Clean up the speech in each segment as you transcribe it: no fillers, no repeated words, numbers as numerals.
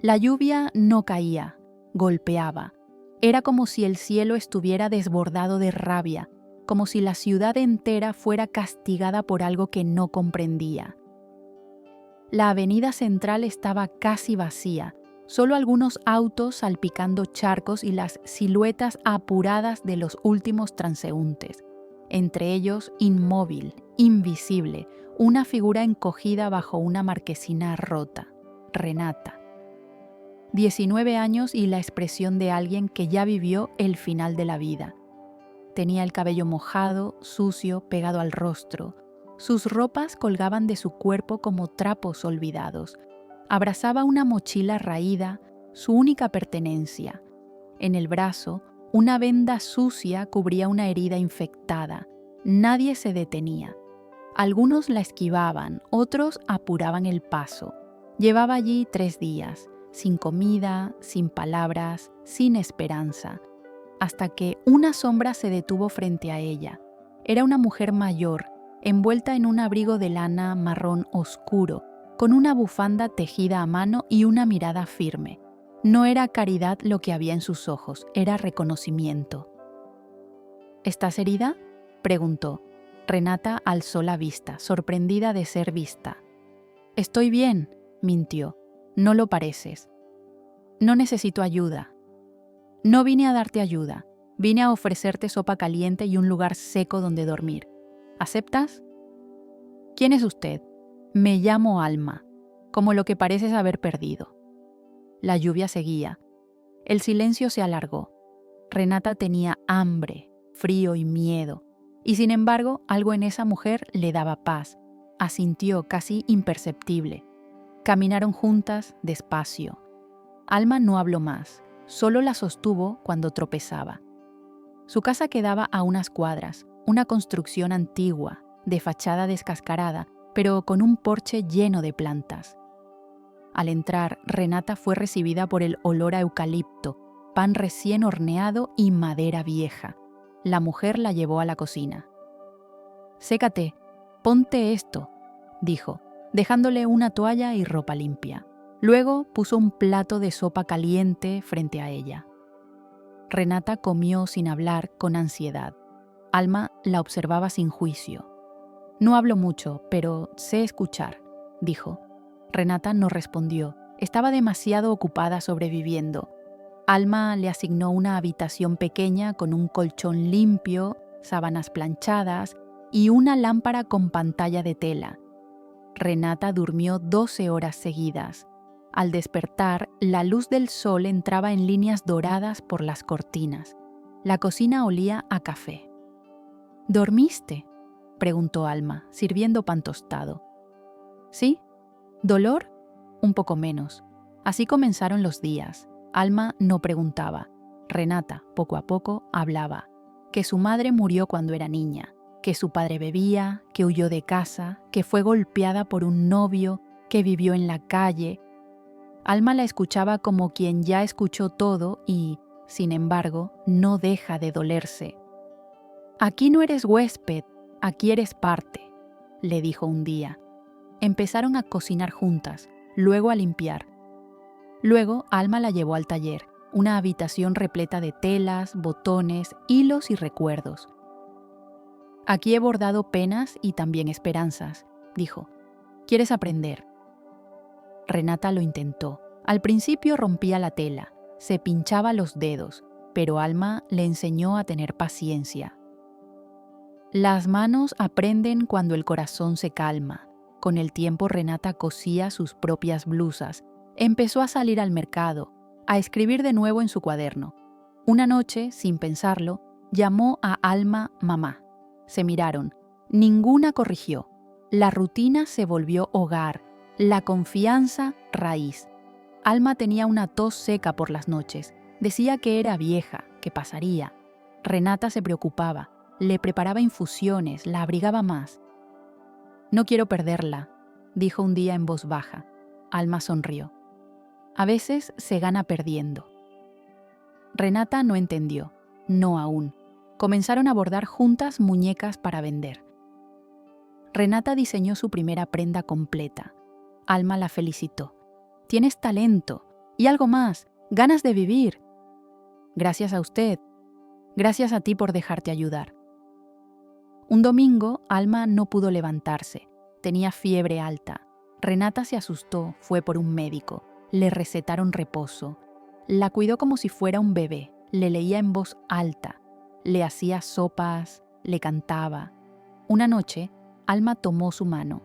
La lluvia no caía, golpeaba. Era como si el cielo estuviera desbordado de rabia, como si la ciudad entera fuera castigada por algo que no comprendía. La avenida central estaba casi vacía, solo algunos autos salpicando charcos y las siluetas apuradas de los últimos transeúntes. Entre ellos, inmóvil, invisible, una figura encogida bajo una marquesina rota. Renata. 19 años y la expresión de alguien que ya vivió el final de la vida. Tenía el cabello mojado, sucio, pegado al rostro. Sus ropas colgaban de su cuerpo como trapos olvidados. Abrazaba una mochila raída, su única pertenencia. En el brazo, una venda sucia cubría una herida infectada. Nadie se detenía. Algunos la esquivaban, otros apuraban el paso. Llevaba allí 3 días, sin comida, sin palabras, sin esperanza, hasta que una sombra se detuvo frente a ella. Era una mujer mayor, envuelta en un abrigo de lana marrón oscuro, con una bufanda tejida a mano y una mirada firme. No era caridad lo que había en sus ojos, era reconocimiento. ¿Estás herida?, preguntó. Renata alzó la vista, sorprendida de ser vista. «Estoy bien», mintió. «No lo pareces». «No necesito ayuda». «No vine a darte ayuda. Vine a ofrecerte sopa caliente y un lugar seco donde dormir. ¿Aceptas?» «¿Quién es usted?» «Me llamo Alma, como lo que pareces haber perdido». La lluvia seguía. El silencio se alargó. Renata tenía hambre, frío y miedo, y sin embargo algo en esa mujer le daba paz. Asintió casi imperceptible. Caminaron juntas despacio. Alma no habló más, solo la sostuvo cuando tropezaba. Su casa quedaba a unas cuadras, una construcción antigua, de fachada descascarada, pero con un porche lleno de plantas. Al entrar, Renata fue recibida por el olor a eucalipto, pan recién horneado y madera vieja. La mujer la llevó a la cocina. «Sécate, ponte esto», dijo, dejándole una toalla y ropa limpia. Luego puso un plato de sopa caliente frente a ella. Renata comió sin hablar, con ansiedad. Alma la observaba sin juicio. «No hablo mucho, pero sé escuchar», dijo. Renata no respondió. Estaba demasiado ocupada sobreviviendo. Alma le asignó una habitación pequeña con un colchón limpio, sábanas planchadas y una lámpara con pantalla de tela. Renata durmió 12 horas seguidas. Al despertar, la luz del sol entraba en líneas doradas por las cortinas. La cocina olía a café. «¿Dormiste?», preguntó Alma, sirviendo pan tostado. «¿Sí? ¿Dolor?». «Un poco menos». Así comenzaron los días. Alma no preguntaba. Renata, poco a poco, hablaba. Que su madre murió cuando era niña, que su padre bebía, que huyó de casa, que fue golpeada por un novio, que vivió en la calle. Alma la escuchaba como quien ya escuchó todo y, sin embargo, no deja de dolerse. «Aquí no eres huésped, aquí eres parte», le dijo un día. Empezaron a cocinar juntas, luego a limpiar. Luego Alma la llevó al taller, una habitación repleta de telas, botones, hilos y recuerdos. «Aquí he bordado penas y también esperanzas», dijo. «¿Quieres aprender?». Renata lo intentó. Al principio rompía la tela, se pinchaba los dedos, pero Alma le enseñó a tener paciencia. Las manos aprenden cuando el corazón se calma. Con el tiempo Renata cosía sus propias blusas. Empezó a salir al mercado, a escribir de nuevo en su cuaderno. Una noche, sin pensarlo, llamó a Alma mamá. Se miraron. Ninguna corrigió. La rutina se volvió hogar, la confianza raíz. Alma tenía una tos seca por las noches. Decía que era vieja, que pasaría. Renata se preocupaba, le preparaba infusiones, la abrigaba más. «No quiero perderla», dijo un día en voz baja. Alma sonrió. «A veces se gana perdiendo». Renata no entendió. No aún. Comenzaron a bordar juntas muñecas para vender. Renata diseñó su primera prenda completa. Alma la felicitó. «Tienes talento». Y algo más, ganas de vivir. Gracias a usted. Gracias a ti por dejarte ayudar. Un domingo, Alma no pudo levantarse. Tenía fiebre alta. Renata se asustó, fue por un médico. Le recetaron reposo. La cuidó como si fuera un bebé. Le leía en voz alta. Le hacía sopas, le cantaba. Una noche, Alma tomó su mano.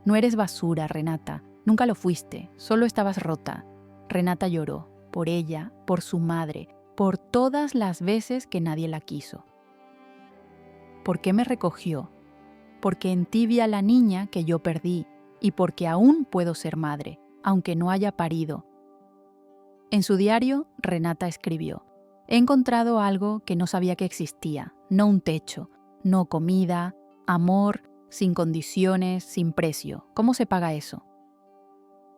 No eres basura, Renata. Nunca lo fuiste. Solo estabas rota. Renata lloró. Por ella, por su madre, por todas las veces que nadie la quiso. ¿Por qué me recogió? Porque en ti vi a la niña que yo perdí y porque aún puedo ser madre, aunque no haya parido. En su diario, Renata escribió: he encontrado algo que no sabía que existía, no un techo, no comida, amor, sin condiciones, sin precio. ¿Cómo se paga eso?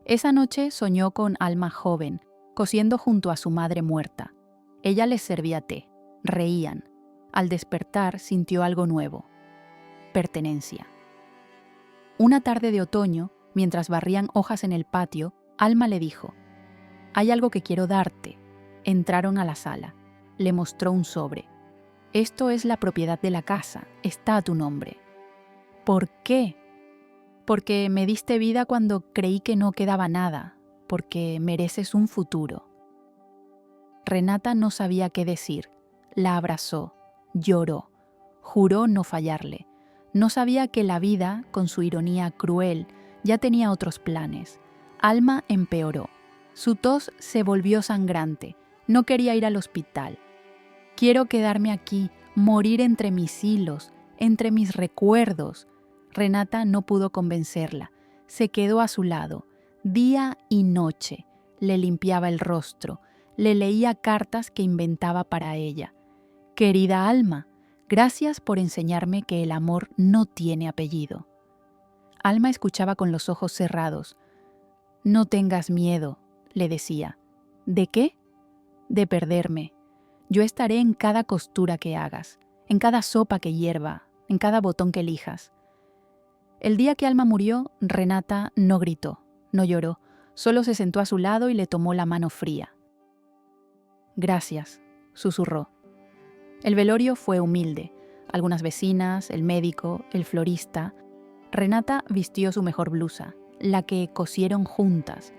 Esa noche soñó con Alma joven, cosiendo junto a su madre muerta. Ella les servía té, reían. Al despertar sintió algo nuevo: pertenencia. Una tarde de otoño, mientras barrían hojas en el patio, Alma le dijo: hay algo que quiero darte. Entraron a la sala. Le mostró un sobre. Esto es la propiedad de la casa, está a tu nombre. ¿Por qué? Porque me diste vida cuando creí que no quedaba nada, porque mereces un futuro. Renata no sabía qué decir. La abrazó, lloró, juró no fallarle. No sabía que la vida, con su ironía cruel, ya tenía otros planes. Alma empeoró. Su tos se volvió sangrante. No quería ir al hospital. Quiero quedarme aquí, morir entre mis hilos, entre mis recuerdos. Renata no pudo convencerla. Se quedó a su lado, día y noche. Le limpiaba el rostro, le leía cartas que inventaba para ella. Querida Alma, gracias por enseñarme que el amor no tiene apellido. Alma escuchaba con los ojos cerrados. No tengas miedo, le decía. ¿De qué? De perderme. Yo estaré en cada costura que hagas, en cada sopa que hierva, en cada botón que elijas. El día que Alma murió, Renata no gritó, no lloró, solo se sentó a su lado y le tomó la mano fría. Gracias, susurró. El velorio fue humilde. Algunas vecinas, el médico, el florista. Renata vistió su mejor blusa, la que cosieron juntas.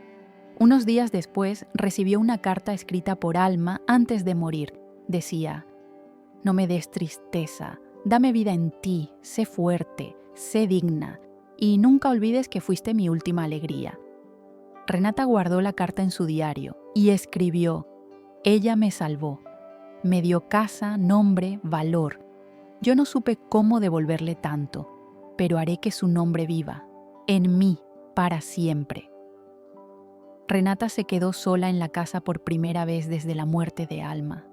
Unos días después recibió una carta escrita por Alma antes de morir. Decía: no me des tristeza, dame vida en ti, sé fuerte, sé digna, y nunca olvides que fuiste mi última alegría. Renata guardó la carta en su diario y escribió: ella me salvó. Me dio casa, nombre, valor. Yo no supe cómo devolverle tanto, pero haré que su nombre viva, en mí, para siempre. Renata se quedó sola en la casa por primera vez desde la muerte de Alma.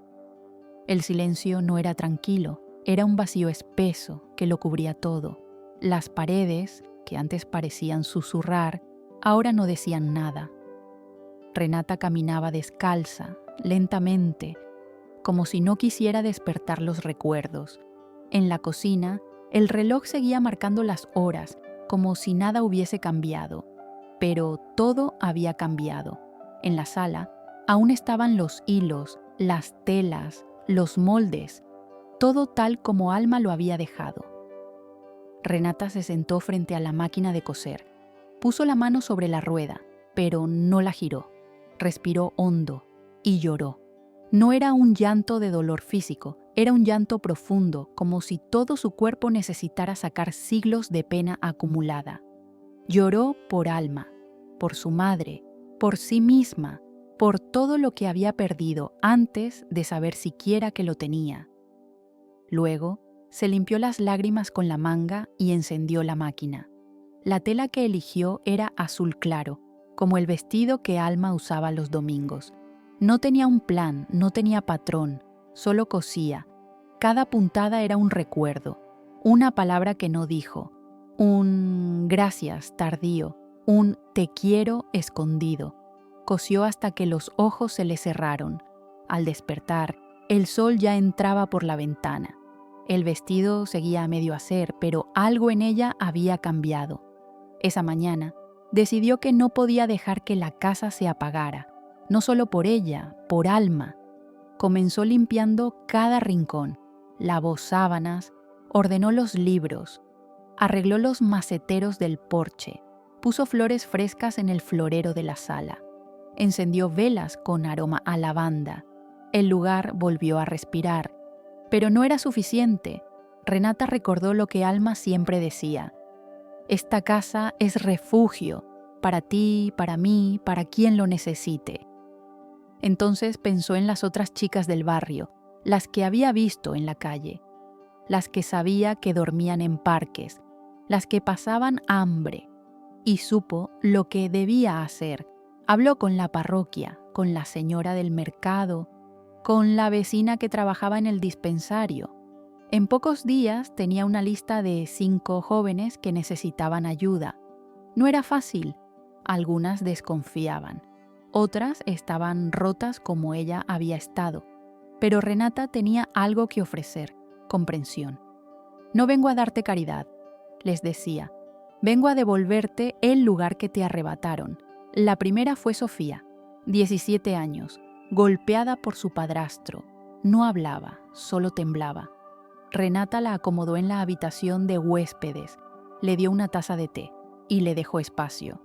El silencio no era tranquilo, era un vacío espeso que lo cubría todo. Las paredes, que antes parecían susurrar, ahora no decían nada. Renata caminaba descalza, lentamente, como si no quisiera despertar los recuerdos. En la cocina, el reloj seguía marcando las horas, como si nada hubiese cambiado. Pero todo había cambiado. En la sala, aún estaban los hilos, las telas, los moldes, todo tal como Alma lo había dejado. Renata se sentó frente a la máquina de coser. Puso la mano sobre la rueda, pero no la giró. Respiró hondo y lloró. No era un llanto de dolor físico, era un llanto profundo, como si todo su cuerpo necesitara sacar siglos de pena acumulada. Lloró por Alma, por su madre, por sí misma, por todo lo que había perdido antes de saber siquiera que lo tenía. Luego, se limpió las lágrimas con la manga y encendió la máquina. La tela que eligió era azul claro, como el vestido que Alma usaba los domingos. No tenía un plan, no tenía patrón, solo cosía. Cada puntada era un recuerdo, una palabra que no dijo, un gracias tardío, un te quiero escondido. Cosió hasta que los ojos se le cerraron. Al despertar, el sol ya entraba por la ventana. El vestido seguía a medio hacer, pero algo en ella había cambiado. Esa mañana, decidió que no podía dejar que la casa se apagara. no solo por ella, por Alma. Comenzó limpiando cada rincón, lavó sábanas, ordenó los libros, arregló los maceteros del porche, puso flores frescas en el florero de la sala, encendió velas con aroma a lavanda. El lugar volvió a respirar, pero no era suficiente. Renata recordó lo que Alma siempre decía: esta casa es refugio, para ti, para mí, para quien lo necesite. Entonces pensó en las otras chicas del barrio, las que había visto en la calle, las que sabía que dormían en parques, las que pasaban hambre, y supo lo que debía hacer. Habló con la parroquia, con la señora del mercado, con la vecina que trabajaba en el dispensario. En pocos días tenía una lista de 5 jóvenes que necesitaban ayuda. No era fácil. Algunas desconfiaban. Otras estaban rotas como ella había estado. Pero Renata tenía algo que ofrecer: comprensión. No vengo a darte caridad, les decía. Vengo a devolverte el lugar que te arrebataron. La primera fue Sofía, 17 años, golpeada por su padrastro. No hablaba, solo temblaba. Renata la acomodó en la habitación de huéspedes, le dio una taza de té y le dejó espacio.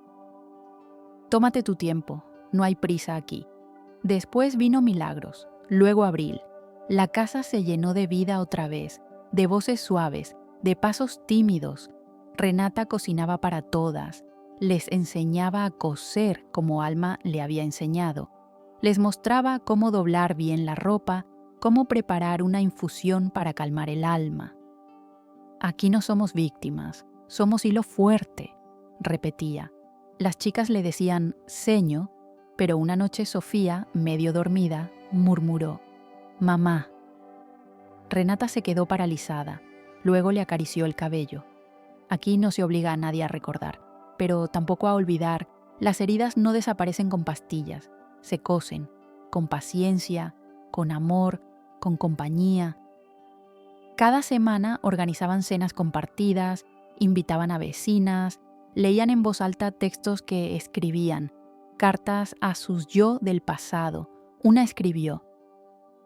Tómate tu tiempo, no hay prisa aquí. Después vino Milagros, luego Abril. La casa se llenó de vida otra vez, de voces suaves, de pasos tímidos. Renata cocinaba para todas, les enseñaba a coser como Alma le había enseñado. Les mostraba cómo doblar bien la ropa, cómo preparar una infusión para calmar el alma. Aquí no somos víctimas, somos hilo fuerte, repetía. Las chicas le decían seño, pero una noche Sofía, medio dormida, murmuró: mamá. Renata se quedó paralizada, luego le acarició el cabello. Aquí no se obliga a nadie a recordar, pero tampoco a olvidar. Las heridas no desaparecen con pastillas, se cosen, con paciencia, con amor, con compañía. Cada semana organizaban cenas compartidas, invitaban a vecinas, leían en voz alta textos que escribían, cartas a sus yo del pasado. Una escribió: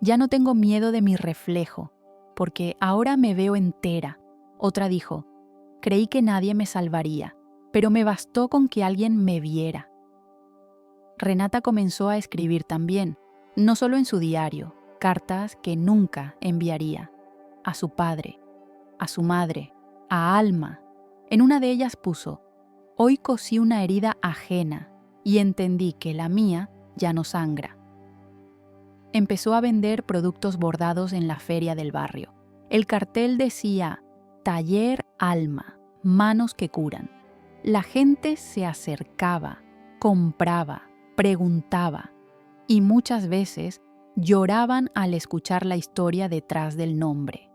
ya no tengo miedo de mi reflejo, porque ahora me veo entera. Otra dijo: creí que nadie me salvaría, pero me bastó con que alguien me viera. Renata comenzó a escribir también, no solo en su diario, cartas que nunca enviaría, a su padre, a su madre, a Alma. En una de ellas puso: hoy cosí una herida ajena y entendí que la mía ya no sangra. Empezó a vender productos bordados en la feria del barrio. El cartel decía: Taller Alma, manos que curan. La gente se acercaba, compraba, preguntaba y muchas veces lloraban al escuchar la historia detrás del nombre.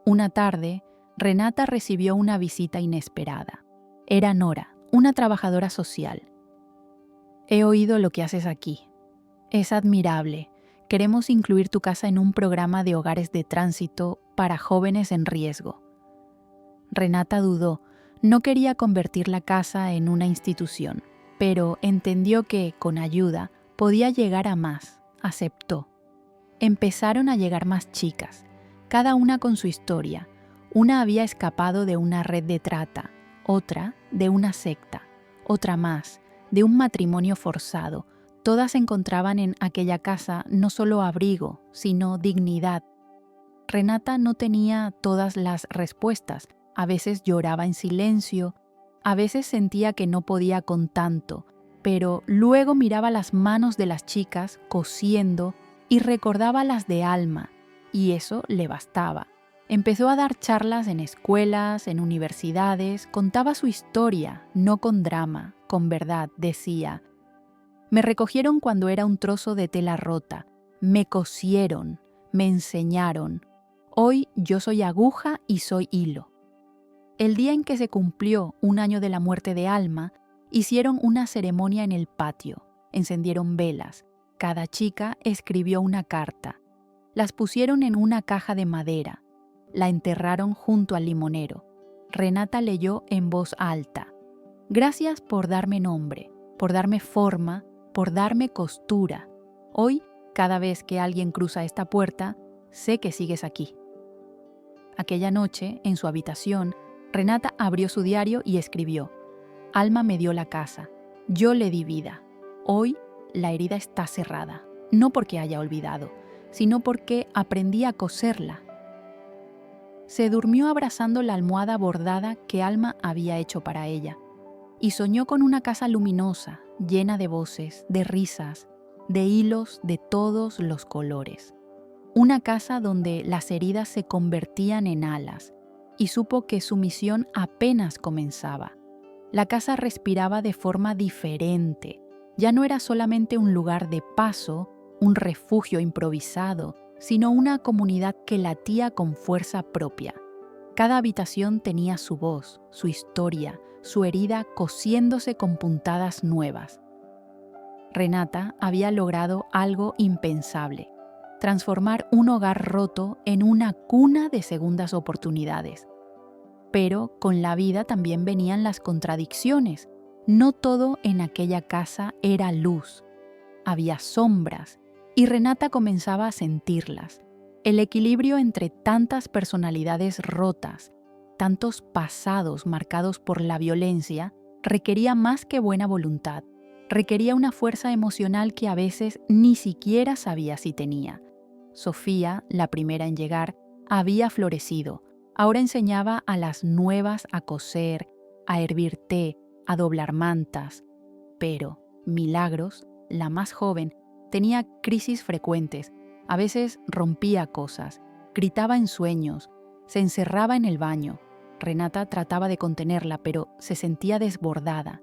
Una tarde, Renata recibió una visita inesperada. Era Nora, una trabajadora social. He oído lo que haces aquí. Es admirable. Queremos incluir tu casa en un programa de hogares de tránsito para jóvenes en riesgo. Renata dudó. No quería convertir la casa en una institución, pero entendió que, con ayuda, podía llegar a más. Aceptó. Empezaron a llegar más chicas, cada una con su historia. Una había escapado de una red de trata, otra de una secta, otra más, de un matrimonio forzado. Todas encontraban en aquella casa no solo abrigo, sino dignidad. Renata no tenía todas las respuestas. A veces lloraba en silencio, a veces sentía que no podía con tanto, pero luego miraba las manos de las chicas cosiendo y recordaba las de Alma, y eso le bastaba. Empezó a dar charlas en escuelas, en universidades, contaba su historia, no con drama, con verdad, decía: me recogieron cuando era un trozo de tela rota, me cosieron, me enseñaron. Hoy yo soy aguja y soy hilo. El día en que se cumplió 1 año de la muerte de Alma, hicieron una ceremonia en el patio, encendieron velas, cada chica escribió una carta, las pusieron en una caja de madera, la enterraron junto al limonero. Renata leyó en voz alta: gracias por darme nombre, por darme forma, por darme costura. Hoy, cada vez que alguien cruza esta puerta, sé que sigues aquí. Aquella noche, en su habitación, Renata abrió su diario y escribió: Alma me dio la casa, yo le di vida. Hoy la herida está cerrada, no porque haya olvidado, sino porque aprendí a coserla. Se durmió abrazando la almohada bordada que Alma había hecho para ella, y soñó con una casa luminosa, llena de voces, de risas, de hilos de todos los colores. Una casa donde las heridas se convertían en alas, y supo que su misión apenas comenzaba. La casa respiraba de forma diferente. Ya no era solamente un lugar de paso, un refugio improvisado, sino una comunidad que latía con fuerza propia. Cada habitación tenía su voz, su historia, su herida cosiéndose con puntadas nuevas. Renata había logrado algo impensable: transformar un hogar roto en una cuna de segundas oportunidades. Pero con la vida también venían las contradicciones. No todo en aquella casa era luz. Había sombras, y Renata comenzaba a sentirlas. El equilibrio entre tantas personalidades rotas, tantos pasados marcados por la violencia, requería más que buena voluntad. Requería una fuerza emocional que a veces ni siquiera sabía si tenía. Sofía, la primera en llegar, había florecido. Ahora enseñaba a las nuevas a coser, a hervir té, a doblar mantas. Pero Milagros, la más joven, tenía crisis frecuentes. A veces rompía cosas, gritaba en sueños, se encerraba en el baño. Renata trataba de contenerla, pero se sentía desbordada.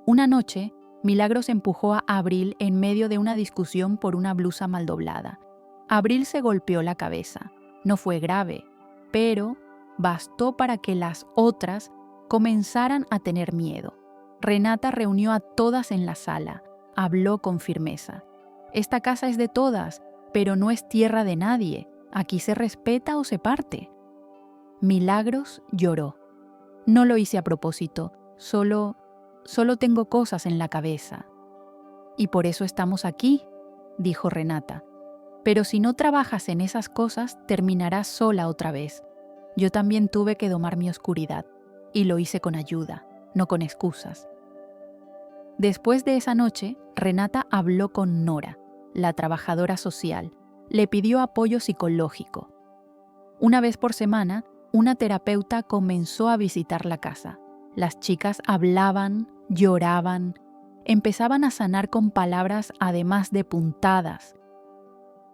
Una noche, Milagros empujó a Abril en medio de una discusión por una blusa mal doblada. Abril se golpeó la cabeza. No fue grave, pero bastó para que las otras comenzaran a tener miedo. Renata reunió a todas en la sala. Habló con firmeza. Esta casa es de todas, pero no es tierra de nadie. Aquí se respeta o se parte. Milagros lloró. No lo hice a propósito, solo tengo cosas en la cabeza. Y por eso estamos aquí, dijo Renata. Pero si no trabajas en esas cosas, terminarás sola otra vez. Yo también tuve que domar mi oscuridad, y lo hice con ayuda, no con excusas. Después de esa noche, Renata habló con Nora, la trabajadora social. Le pidió apoyo psicológico. Una vez por semana, una terapeuta comenzó a visitar la casa. Las chicas hablaban, lloraban, empezaban a sanar con palabras además de puntadas.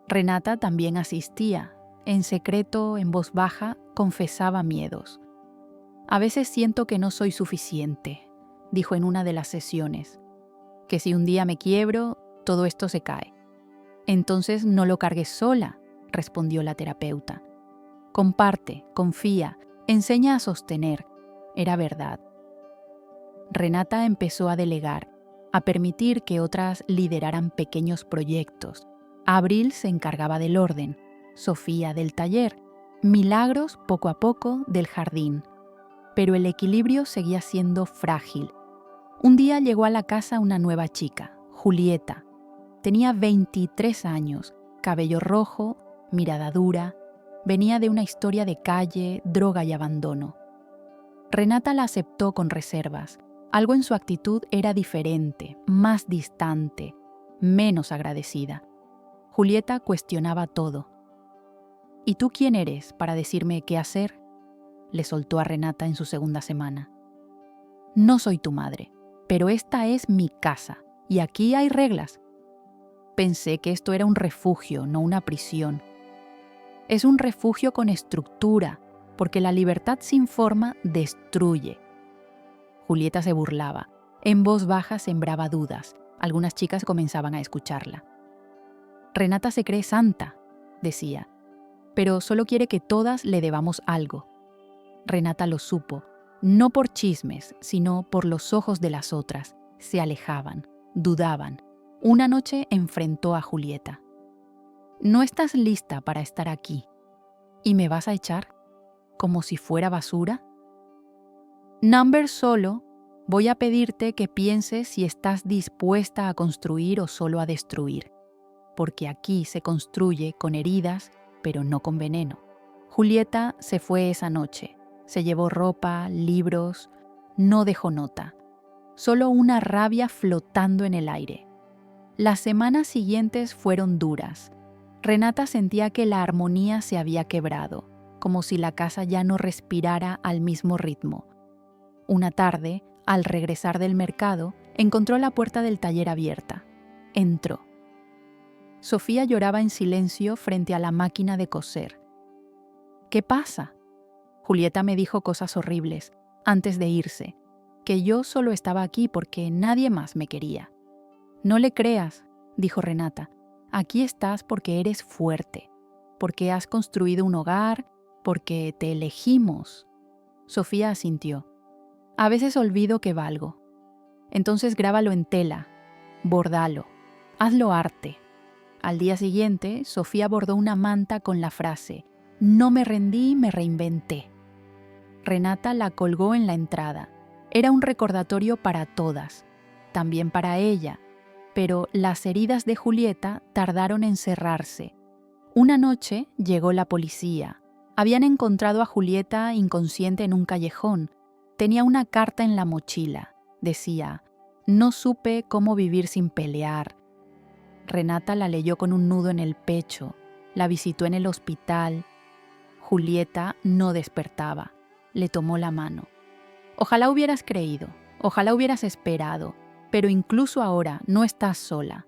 Renata también asistía. En secreto, en voz baja, confesaba miedos. A veces siento que no soy suficiente, dijo en una de las sesiones. Que si un día me quiebro, todo esto se cae. Entonces no lo cargues sola, respondió la terapeuta. Comparte, confía, enseña a sostener. Era verdad. Renata empezó a delegar, a permitir que otras lideraran pequeños proyectos. Abril se encargaba del orden, Sofía del taller, Milagros poco a poco del jardín. Pero el equilibrio seguía siendo frágil. Un día llegó a la casa una nueva chica, Julieta. Tenía 23 años, cabello rojo, mirada dura. Venía de una historia de calle, droga y abandono. Renata la aceptó con reservas. Algo en su actitud era diferente, más distante, menos agradecida. Julieta cuestionaba todo. ¿Y tú quién eres para decirme qué hacer?, le soltó a Renata en su segunda semana. No soy tu madre, pero esta es mi casa y aquí hay reglas. Pensé que esto era un refugio, no una prisión. Es un refugio con estructura, porque la libertad sin forma destruye. Julieta se burlaba. En voz baja sembraba dudas. Algunas chicas comenzaban a escucharla. Renata se cree santa, decía, pero solo quiere que todas le debamos algo. Renata lo supo, no por chismes, sino por los ojos de las otras. Se alejaban, dudaban. Una noche enfrentó a Julieta. No estás lista para estar aquí. ¿Y me vas a echar? ¿Como si fuera basura? Number solo, Voy a pedirte que pienses si estás dispuesta a construir o solo a destruir, porque aquí se construye con heridas, pero no con veneno. Julieta se fue esa noche. Se llevó ropa, libros, no dejó nota. Solo una rabia flotando en el aire. Las semanas siguientes fueron duras. Renata sentía que la armonía se había quebrado, como si la casa ya no respirara al mismo ritmo. Una tarde, al regresar del mercado, encontró la puerta del taller abierta. Entró. Sofía lloraba en silencio frente a la máquina de coser. ¿Qué pasa? Julieta me dijo cosas horribles antes de irse, que yo solo estaba aquí porque nadie más me quería. No le creas, dijo Renata. Aquí estás porque eres fuerte, porque has construido un hogar, porque te elegimos. Sofía asintió. A veces olvido que valgo. Entonces grábalo en tela, bordalo, hazlo arte. Al día siguiente, Sofía bordó una manta con la frase: no me rendí, me reinventé. Renata la colgó en la entrada. Era un recordatorio para todas, también para ella, pero las heridas de Julieta tardaron en cerrarse. Una noche llegó la policía. Habían encontrado a Julieta inconsciente en un callejón. Tenía una carta en la mochila. Decía: no supe cómo vivir sin pelear. Renata la leyó con un nudo en el pecho. La visitó en el hospital. Julieta no despertaba. Le tomó la mano. Ojalá hubieras creído, ojalá hubieras esperado, pero incluso ahora no estás sola.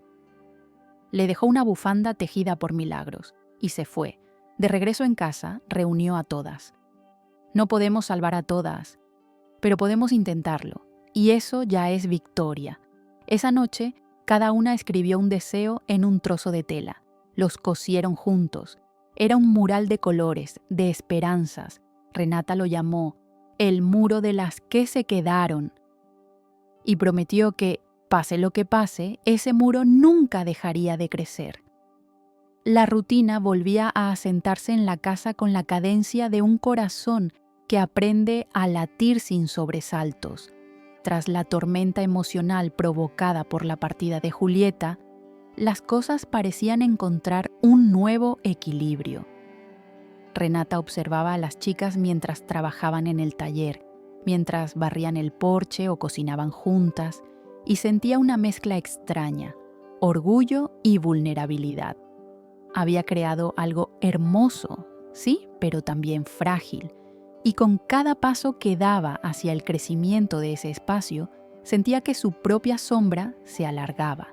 Le dejó una bufanda tejida por milagros y se fue. De regreso en casa, reunió a todas. No podemos salvar a todas, pero podemos intentarlo, y eso ya es victoria. Esa noche, cada una escribió un deseo en un trozo de tela. Los cosieron juntos. Era un mural de colores, de esperanzas. Renata lo llamó el muro de las que se quedaron. Y prometió que, pase lo que pase, ese muro nunca dejaría de crecer. La rutina volvía a asentarse en la casa con la cadencia de un corazón que aprende a latir sin sobresaltos. Tras la tormenta emocional provocada por la partida de Julieta, las cosas parecían encontrar un nuevo equilibrio. Renata observaba a las chicas mientras trabajaban en el taller, mientras barrían el porche o cocinaban juntas, y sentía una mezcla extraña, orgullo y vulnerabilidad. Había creado algo hermoso, sí, pero también frágil, y con cada paso que daba hacia el crecimiento de ese espacio, sentía que su propia sombra se alargaba.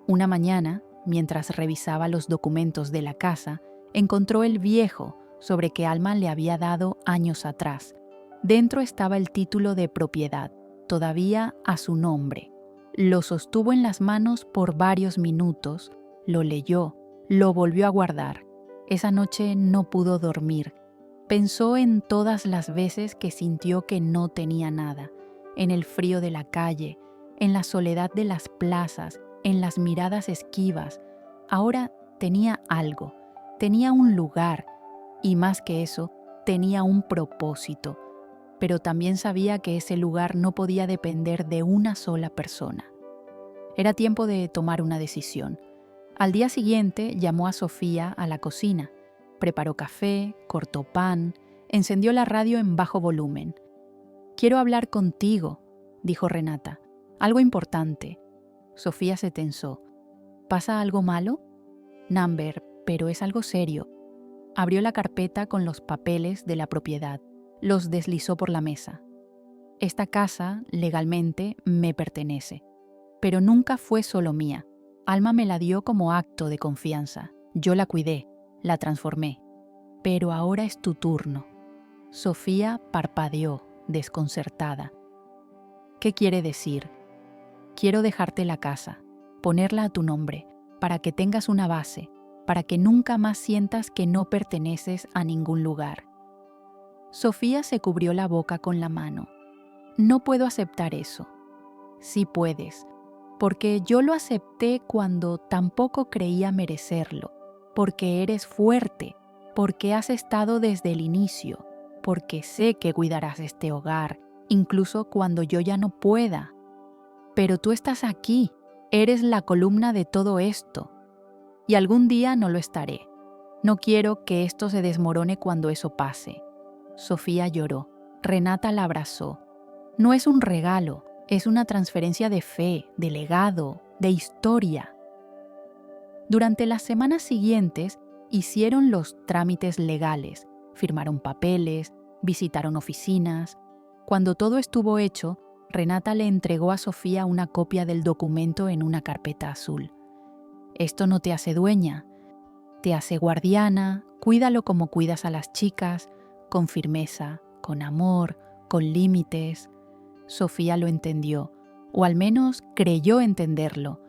Una mañana, mientras revisaba los documentos de la casa, encontró el viejo sobre que Alma le había dado años atrás. Dentro estaba el título de propiedad, todavía a su nombre. Lo sostuvo en las manos por varios minutos, lo leyó, lo volvió a guardar. Esa noche no pudo dormir. Pensó en todas las veces que sintió que no tenía nada, en el frío de la calle, en la soledad de las plazas, en las miradas esquivas. Ahora tenía algo, tenía un lugar, y más que eso, tenía un propósito, pero también sabía que ese lugar no podía depender de una sola persona. Era tiempo de tomar una decisión. Al día siguiente llamó a Sofía a la cocina, preparó café, cortó pan, encendió la radio en bajo volumen. «Quiero hablar contigo», dijo Renata, «algo importante». Sofía se tensó. «¿Pasa algo malo?» «Namber, pero es algo serio». Abrió la carpeta con los papeles de la propiedad. Los deslizó por la mesa. «Esta casa, legalmente, me pertenece. Pero nunca fue solo mía. Alma me la dio como acto de confianza. Yo la cuidé, la transformé. Pero ahora es tu turno». Sofía parpadeó, desconcertada. «¿Qué quiere decir?» «Quiero dejarte la casa, ponerla a tu nombre, para que tengas una base, para que nunca más sientas que no perteneces a ningún lugar». Sofía se cubrió la boca con la mano. «No puedo aceptar eso». «Sí puedes, porque yo lo acepté cuando tampoco creía merecerlo, porque eres fuerte, porque has estado desde el inicio, porque sé que cuidarás este hogar, incluso cuando yo ya no pueda. Pero tú estás aquí, eres la columna de todo esto. Y algún día no lo estaré. No quiero que esto se desmorone cuando eso pase. Sofía lloró. Renata la abrazó. No es un regalo, es una transferencia de fe, de legado, de historia. Durante las semanas siguientes hicieron los trámites legales, firmaron papeles, visitaron oficinas. Cuando todo estuvo hecho, Renata le entregó a Sofía una copia del documento en una carpeta azul. Esto no te hace dueña, te hace guardiana, cuídalo como cuidas a las chicas, con firmeza, con amor, con límites. Sofía lo entendió, o al menos creyó entenderlo.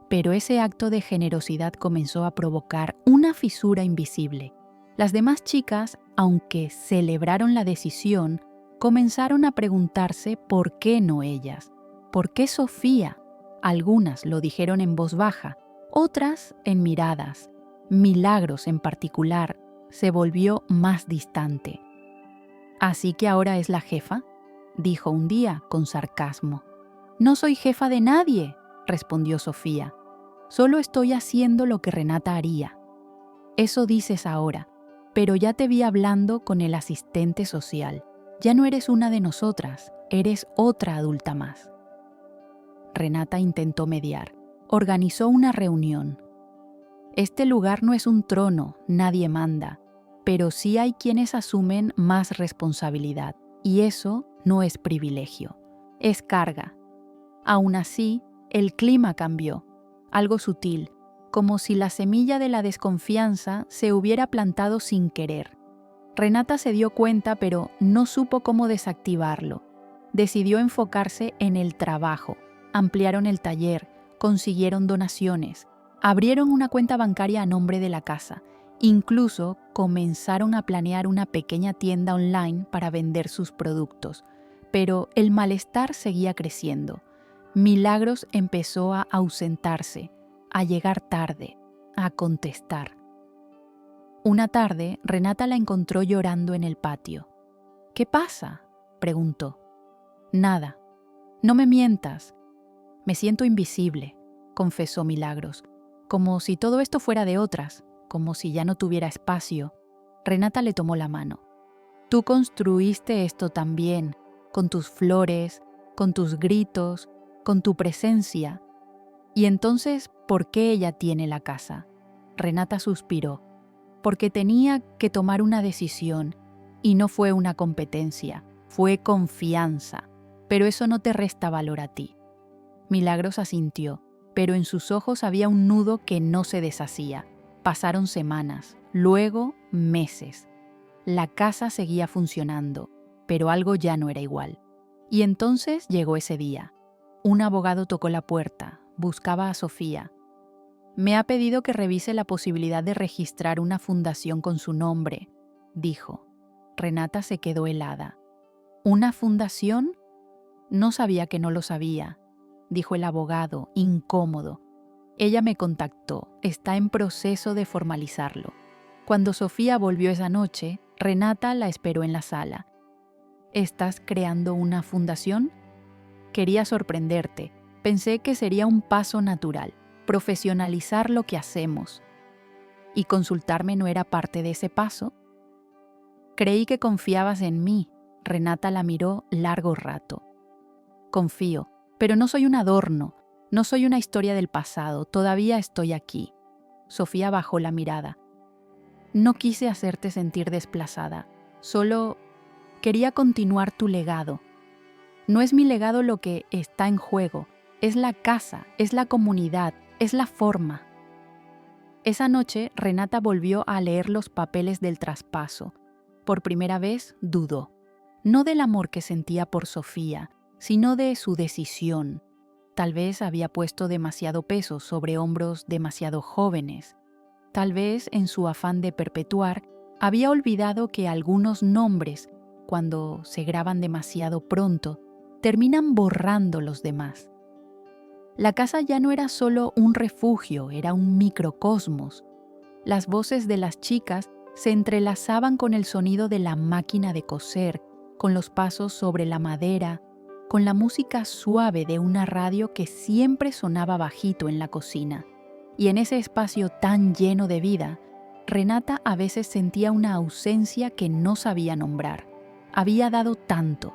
Pero ese acto de generosidad comenzó a provocar una fisura invisible. Las demás chicas, aunque celebraron la decisión, comenzaron a preguntarse por qué no ellas, por qué Sofía. Algunas lo dijeron en voz baja, otras en miradas. Milagros, en particular, se volvió más distante. ¿Así que ahora es la jefa?, dijo un día con sarcasmo. No soy jefa de nadie, respondió Sofía. Solo estoy haciendo lo que Renata haría. Eso dices ahora, pero ya te vi hablando con el asistente social. Ya no eres una de nosotras, eres otra adulta más. Renata intentó mediar. Organizó una reunión. Este lugar no es un trono, nadie manda, pero sí hay quienes asumen más responsabilidad, y eso no es privilegio, es carga. Aún así, el clima cambió, algo sutil, como si la semilla de la desconfianza se hubiera plantado sin querer. Renata se dio cuenta, pero no supo cómo desactivarlo. Decidió enfocarse en el trabajo. Ampliaron el taller, consiguieron donaciones, abrieron una cuenta bancaria a nombre de la casa. Incluso comenzaron a planear una pequeña tienda online para vender sus productos. Pero el malestar seguía creciendo. Milagros empezó a ausentarse, a llegar tarde, a contestar. Una tarde, Renata la encontró llorando en el patio. ¿Qué pasa?, preguntó. Nada. No me mientas. Me siento invisible, confesó Milagros, como si todo esto fuera de otras, como si ya no tuviera espacio. Renata le tomó la mano. Tú construiste esto también, con tus flores, con tus gritos, con tu presencia. Y entonces, ¿por qué ella tiene la casa? Renata suspiró. Porque tenía que tomar una decisión, y no fue una competencia, fue confianza. Pero eso no te resta valor a ti. Milagros asintió, pero en sus ojos había un nudo que no se deshacía. Pasaron semanas, luego meses. La casa seguía funcionando, pero algo ya no era igual. Y entonces llegó ese día. Un abogado tocó la puerta, buscaba a Sofía. Me ha pedido que revise la posibilidad de registrar una fundación con su nombre, dijo. Renata se quedó helada. ¿Una fundación? No sabía que no lo sabía, dijo el abogado, incómodo. Ella me contactó, está en proceso de formalizarlo. Cuando Sofía volvió esa noche, Renata la esperó en la sala. ¿Estás creando una fundación? Quería sorprenderte. Pensé que sería un paso natural, profesionalizar lo que hacemos. ¿Y consultarme no era parte de ese paso? Creí que confiabas en mí. Renata la miró largo rato. Confío, pero no soy un adorno, no soy una historia del pasado, todavía estoy aquí. Sofía bajó la mirada. No quise hacerte sentir desplazada, solo quería continuar tu legado. No es mi legado lo que está en juego, es la casa, es la comunidad, es la forma. Esa noche, Renata volvió a leer los papeles del traspaso. Por primera vez dudó, no del amor que sentía por Sofía, sino de su decisión. Tal vez había puesto demasiado peso sobre hombros demasiado jóvenes. Tal vez, en su afán de perpetuar, había olvidado que algunos nombres, cuando se graban demasiado pronto, terminan borrando los demás. La casa ya no era solo un refugio, era un microcosmos. Las voces de las chicas se entrelazaban con el sonido de la máquina de coser, con los pasos sobre la madera, con la música suave de una radio que siempre sonaba bajito en la cocina. Y en ese espacio tan lleno de vida, Renata a veces sentía una ausencia que no sabía nombrar. Había dado tanto,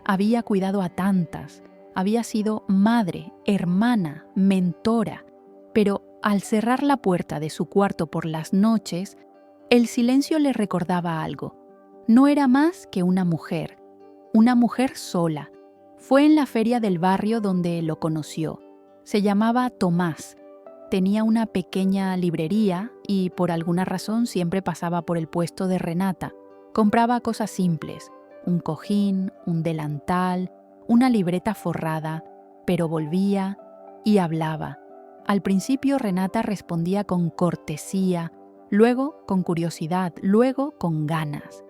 había cuidado a tantas, había sido madre, hermana, mentora, pero al cerrar la puerta de su cuarto por las noches, el silencio le recordaba algo. No era más que una mujer sola. Fue en la feria del barrio donde lo conoció. Se llamaba Tomás. Tenía una pequeña librería y por alguna razón siempre pasaba por el puesto de Renata. Compraba cosas simples, un cojín, un delantal, una libreta forrada, pero volvía y hablaba. Al principio Renata respondía con cortesía, luego con curiosidad, luego con ganas.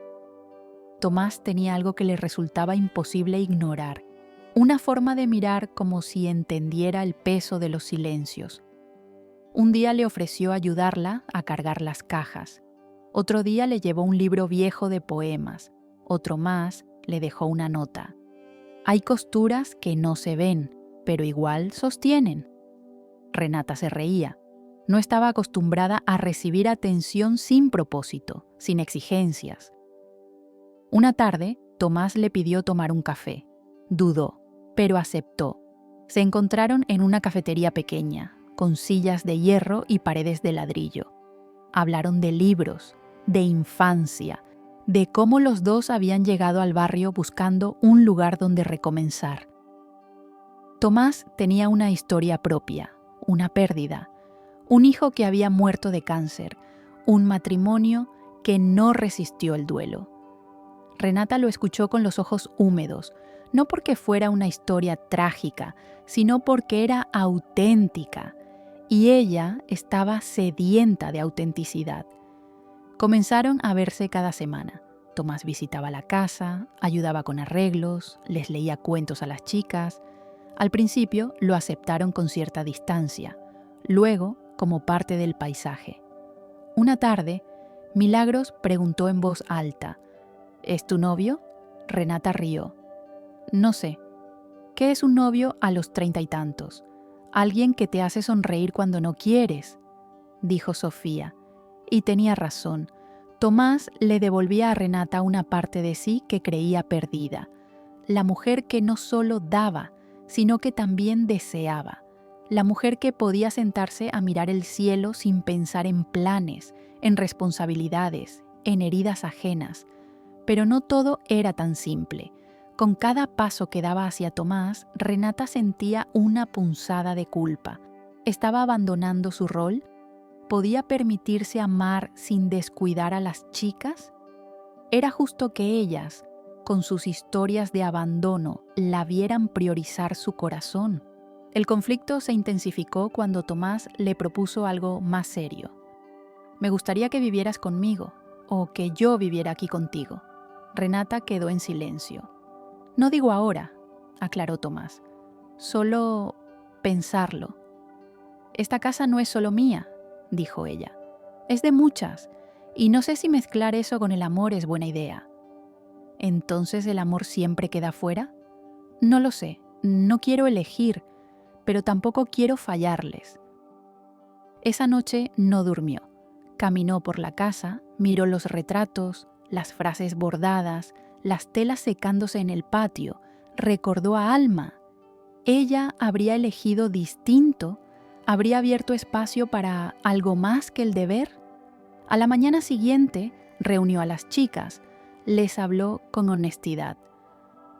Tomás tenía algo que le resultaba imposible ignorar, una forma de mirar como si entendiera el peso de los silencios. Un día le ofreció ayudarla a cargar las cajas. Otro día le llevó un libro viejo de poemas. Otro más le dejó una nota. Hay costuras que no se ven, pero igual sostienen. Renata se reía. No estaba acostumbrada a recibir atención sin propósito, sin exigencias. Una tarde, Tomás le pidió tomar un café. Dudó, pero aceptó. Se encontraron en una cafetería pequeña, con sillas de hierro y paredes de ladrillo. Hablaron de libros, de infancia, de cómo los dos habían llegado al barrio buscando un lugar donde recomenzar. Tomás tenía una historia propia, una pérdida, un hijo que había muerto de cáncer, un matrimonio que no resistió el duelo. Renata lo escuchó con los ojos húmedos, no porque fuera una historia trágica, sino porque era auténtica, y ella estaba sedienta de autenticidad. Comenzaron a verse cada semana. Tomás visitaba la casa, ayudaba con arreglos, les leía cuentos a las chicas. Al principio lo aceptaron con cierta distancia, luego como parte del paisaje. Una tarde, Milagros preguntó en voz alta: ¿Es tu novio? Renata rió. No sé. ¿Qué es un novio a los 30 y tantos? Alguien que te hace sonreír cuando no quieres, dijo Sofía. Y tenía razón. Tomás le devolvía a Renata una parte de sí que creía perdida. La mujer que no solo daba, sino que también deseaba. La mujer que podía sentarse a mirar el cielo sin pensar en planes, en responsabilidades, en heridas ajenas. Pero no todo era tan simple. Con cada paso que daba hacia Tomás, Renata sentía una punzada de culpa. ¿Estaba abandonando su rol? ¿Podía permitirse amar sin descuidar a las chicas? Era justo que ellas, con sus historias de abandono, la vieran priorizar su corazón. El conflicto se intensificó cuando Tomás le propuso algo más serio. Me gustaría que vivieras conmigo, o que yo viviera aquí contigo. Renata quedó en silencio. No digo ahora, aclaró Tomás. Solo pensarlo. Esta casa no es solo mía, dijo ella. Es de muchas, y no sé si mezclar eso con el amor es buena idea. ¿Entonces el amor siempre queda fuera? No lo sé, no quiero elegir, pero tampoco quiero fallarles. Esa noche no durmió. Caminó por la casa, miró los retratos, las frases bordadas, las telas secándose en el patio, recordó a Alma. Ella habría elegido distinto, habría abierto espacio para algo más que el deber. A la mañana siguiente reunió a las chicas, les habló con honestidad.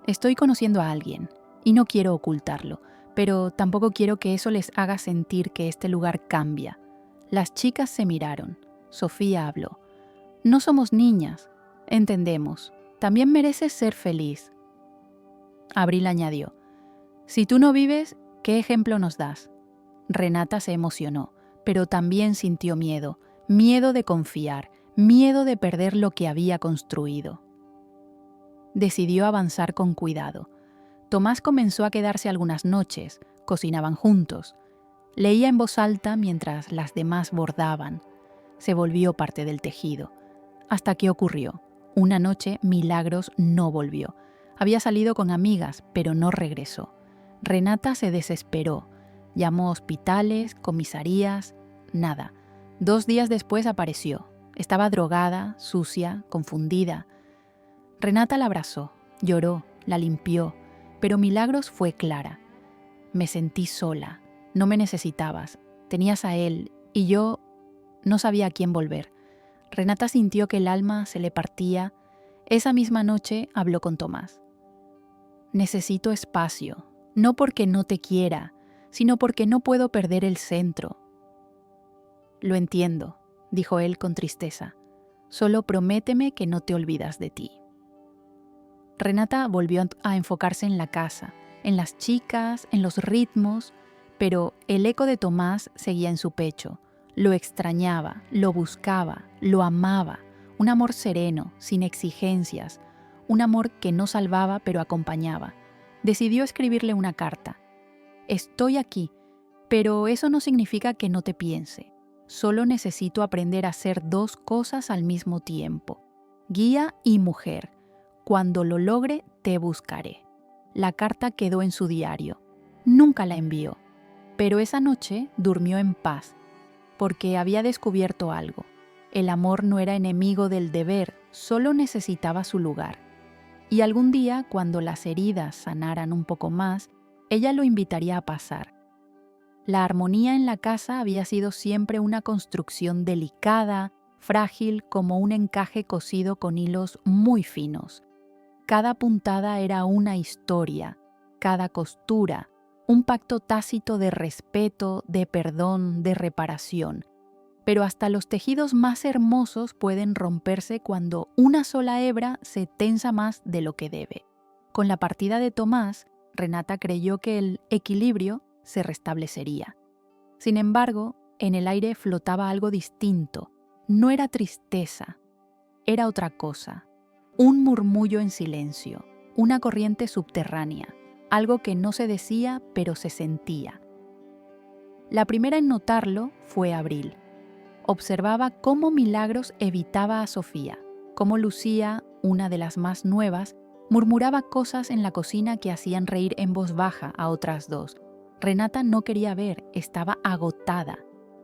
Estoy conociendo a alguien y no quiero ocultarlo, pero tampoco quiero que eso les haga sentir que este lugar cambia. Las chicas se miraron. Sofía habló. No somos niñas, entendemos. También mereces ser feliz. Abril añadió. Si tú no vives, ¿qué ejemplo nos das? Renata se emocionó, pero también sintió miedo, miedo de confiar, miedo de perder lo que había construido. Decidió avanzar con cuidado. Tomás comenzó a quedarse algunas noches, cocinaban juntos. Leía en voz alta mientras las demás bordaban. Se volvió parte del tejido. Hasta que ocurrió. Una noche Milagros no volvió. Había salido con amigas, pero no regresó. Renata se desesperó. Llamó a hospitales, comisarías, nada. 2 días después apareció. Estaba drogada, sucia, confundida. Renata la abrazó, lloró, la limpió, pero Milagros fue clara. Me sentí sola, no me necesitabas, tenías a él y yo no sabía a quién volver. Renata sintió que el alma se le partía. Esa misma noche habló con Tomás. Necesito espacio, no porque no te quiera, sino porque no puedo perder el centro. Lo entiendo, dijo él con tristeza. Solo prométeme que no te olvidas de ti. Renata volvió a enfocarse en la casa, en las chicas, en los ritmos, pero el eco de Tomás seguía en su pecho. Lo extrañaba, lo buscaba, lo amaba. Un amor sereno, sin exigencias. Un amor que no salvaba pero acompañaba. Decidió escribirle una carta. Estoy aquí, pero eso no significa que no te piense. Solo necesito aprender a hacer 2 cosas al mismo tiempo. Guía y mujer. Cuando lo logre, te buscaré. La carta quedó en su diario. Nunca la envió. Pero esa noche durmió en paz, porque había descubierto algo. El amor no era enemigo del deber, solo necesitaba su lugar. Y algún día, cuando las heridas sanaran un poco más, ella lo invitaría a pasar. La armonía en la casa había sido siempre una construcción delicada, frágil como un encaje cosido con hilos muy finos. Cada puntada era una historia, cada costura, un pacto tácito de respeto, de perdón, de reparación. Pero hasta los tejidos más hermosos pueden romperse cuando una sola hebra se tensa más de lo que debe. Con la partida de Tomás, Renata creyó que el equilibrio se restablecería. Sin embargo, en el aire flotaba algo distinto. No era tristeza, era otra cosa. Un murmullo en silencio, una corriente subterránea, algo que no se decía pero se sentía. La primera en notarlo fue Abril. Observaba cómo Milagros evitaba a Sofía, cómo Lucía, una de las más nuevas, murmuraba cosas en la cocina que hacían reír en voz baja a otras 2. Renata no quería ver, estaba agotada,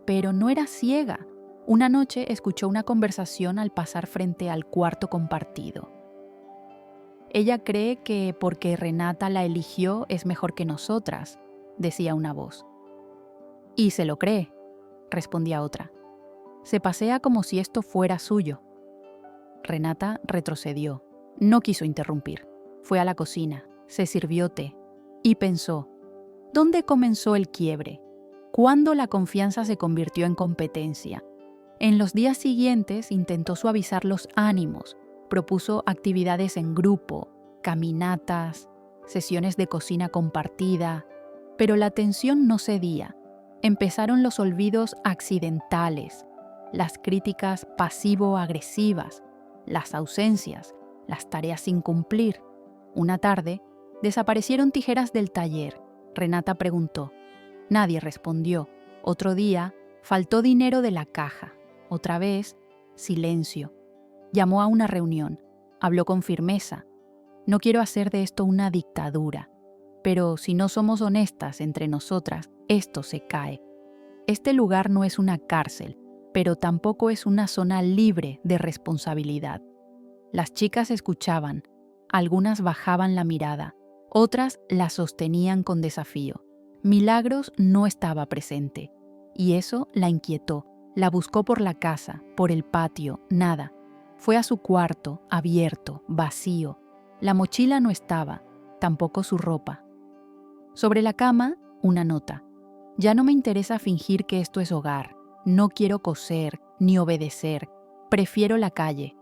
pero no era ciega. Una noche escuchó una conversación al pasar frente al cuarto compartido. Ella cree que porque Renata la eligió es mejor que nosotras, decía una voz. Y se lo cree, respondía otra. Se pasea como si esto fuera suyo. Renata retrocedió. No quiso interrumpir. Fue a la cocina, se sirvió té y pensó, ¿dónde comenzó el quiebre? ¿Cuándo la confianza se convirtió en competencia? En los días siguientes intentó suavizar los ánimos, propuso actividades en grupo, caminatas, sesiones de cocina compartida, pero la tensión no cedía. Empezaron los olvidos accidentales, las críticas pasivo-agresivas, las ausencias, las tareas sin cumplir. Una tarde, desaparecieron tijeras del taller. Renata preguntó. Nadie respondió. Otro día, faltó dinero de la caja. Otra vez, silencio. Llamó a una reunión. Habló con firmeza. No quiero hacer de esto una dictadura, pero si no somos honestas entre nosotras, esto se cae. Este lugar no es una cárcel, pero tampoco es una zona libre de responsabilidad. Las chicas escuchaban, algunas bajaban la mirada, otras la sostenían con desafío. Milagros no estaba presente, y eso la inquietó. La buscó por la casa, por el patio, nada. Fue a su cuarto, abierto, vacío. La mochila no estaba, tampoco su ropa. Sobre la cama, una nota. Ya no me interesa fingir que esto es hogar. No quiero coser, ni obedecer. Prefiero la calle.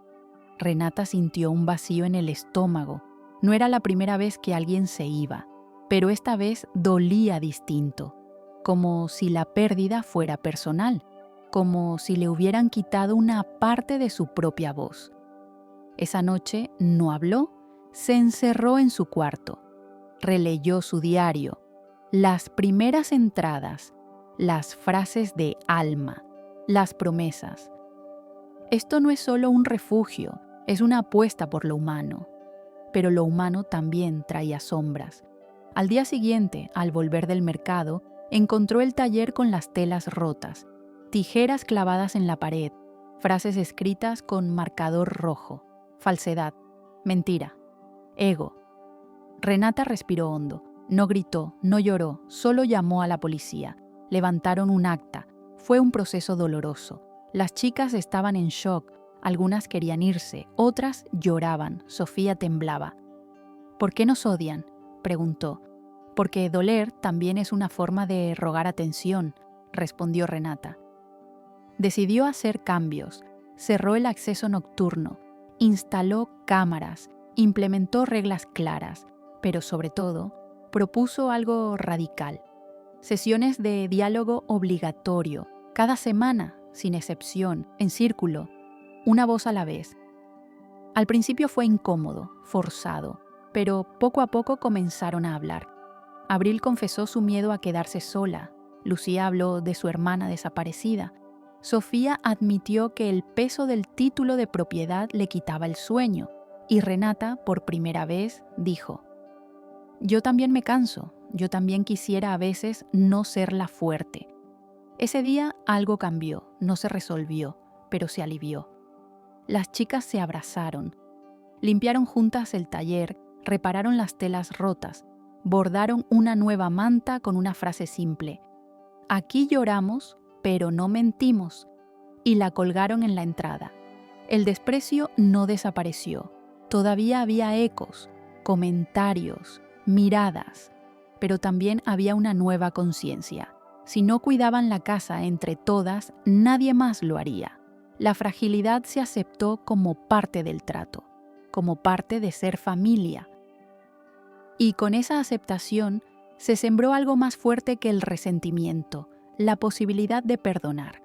Renata sintió un vacío en el estómago. No era la primera vez que alguien se iba, pero esta vez dolía distinto, como si la pérdida fuera personal, como si le hubieran quitado una parte de su propia voz. Esa noche no habló, se encerró en su cuarto, releyó su diario, las primeras entradas, las frases de alma, las promesas. Esto no es solo un refugio, Es una apuesta por lo humano. Pero lo humano también traía sombras. Al día siguiente, al volver del mercado, encontró el taller con las telas rotas, tijeras clavadas en la pared, frases escritas con marcador rojo, falsedad, mentira, ego. Renata respiró hondo. No gritó, no lloró, solo llamó a la policía. Levantaron un acta. Fue un proceso doloroso. Las chicas estaban en shock. Algunas querían irse, otras lloraban. Sofía temblaba. ¿Por qué nos odian?, preguntó. Porque doler también es una forma de rogar atención, respondió Renata. Decidió hacer cambios. Cerró el acceso nocturno, instaló cámaras, implementó reglas claras, pero sobre todo, propuso algo radical. Sesiones de diálogo obligatorio, cada semana, sin excepción, en círculo, una voz a la vez. Al principio fue incómodo, forzado, pero poco a poco comenzaron a hablar. Abril confesó su miedo a quedarse sola. Lucía habló de su hermana desaparecida. Sofía admitió que el peso del título de propiedad le quitaba el sueño. Y Renata, por primera vez, dijo: «Yo también me canso. Yo también quisiera a veces no ser la fuerte». Ese día algo cambió, no se resolvió, pero se alivió. Las chicas se abrazaron. Limpiaron juntas el taller, repararon las telas rotas, bordaron una nueva manta con una frase simple: «Aquí lloramos, pero no mentimos», y la colgaron en la entrada. El desprecio no desapareció. Todavía había ecos, comentarios, miradas, pero también había una nueva conciencia. Si no cuidaban la casa entre todas, nadie más lo haría. La fragilidad se aceptó como parte del trato, como parte de ser familia. Y con esa aceptación se sembró algo más fuerte que el resentimiento, la posibilidad de perdonar.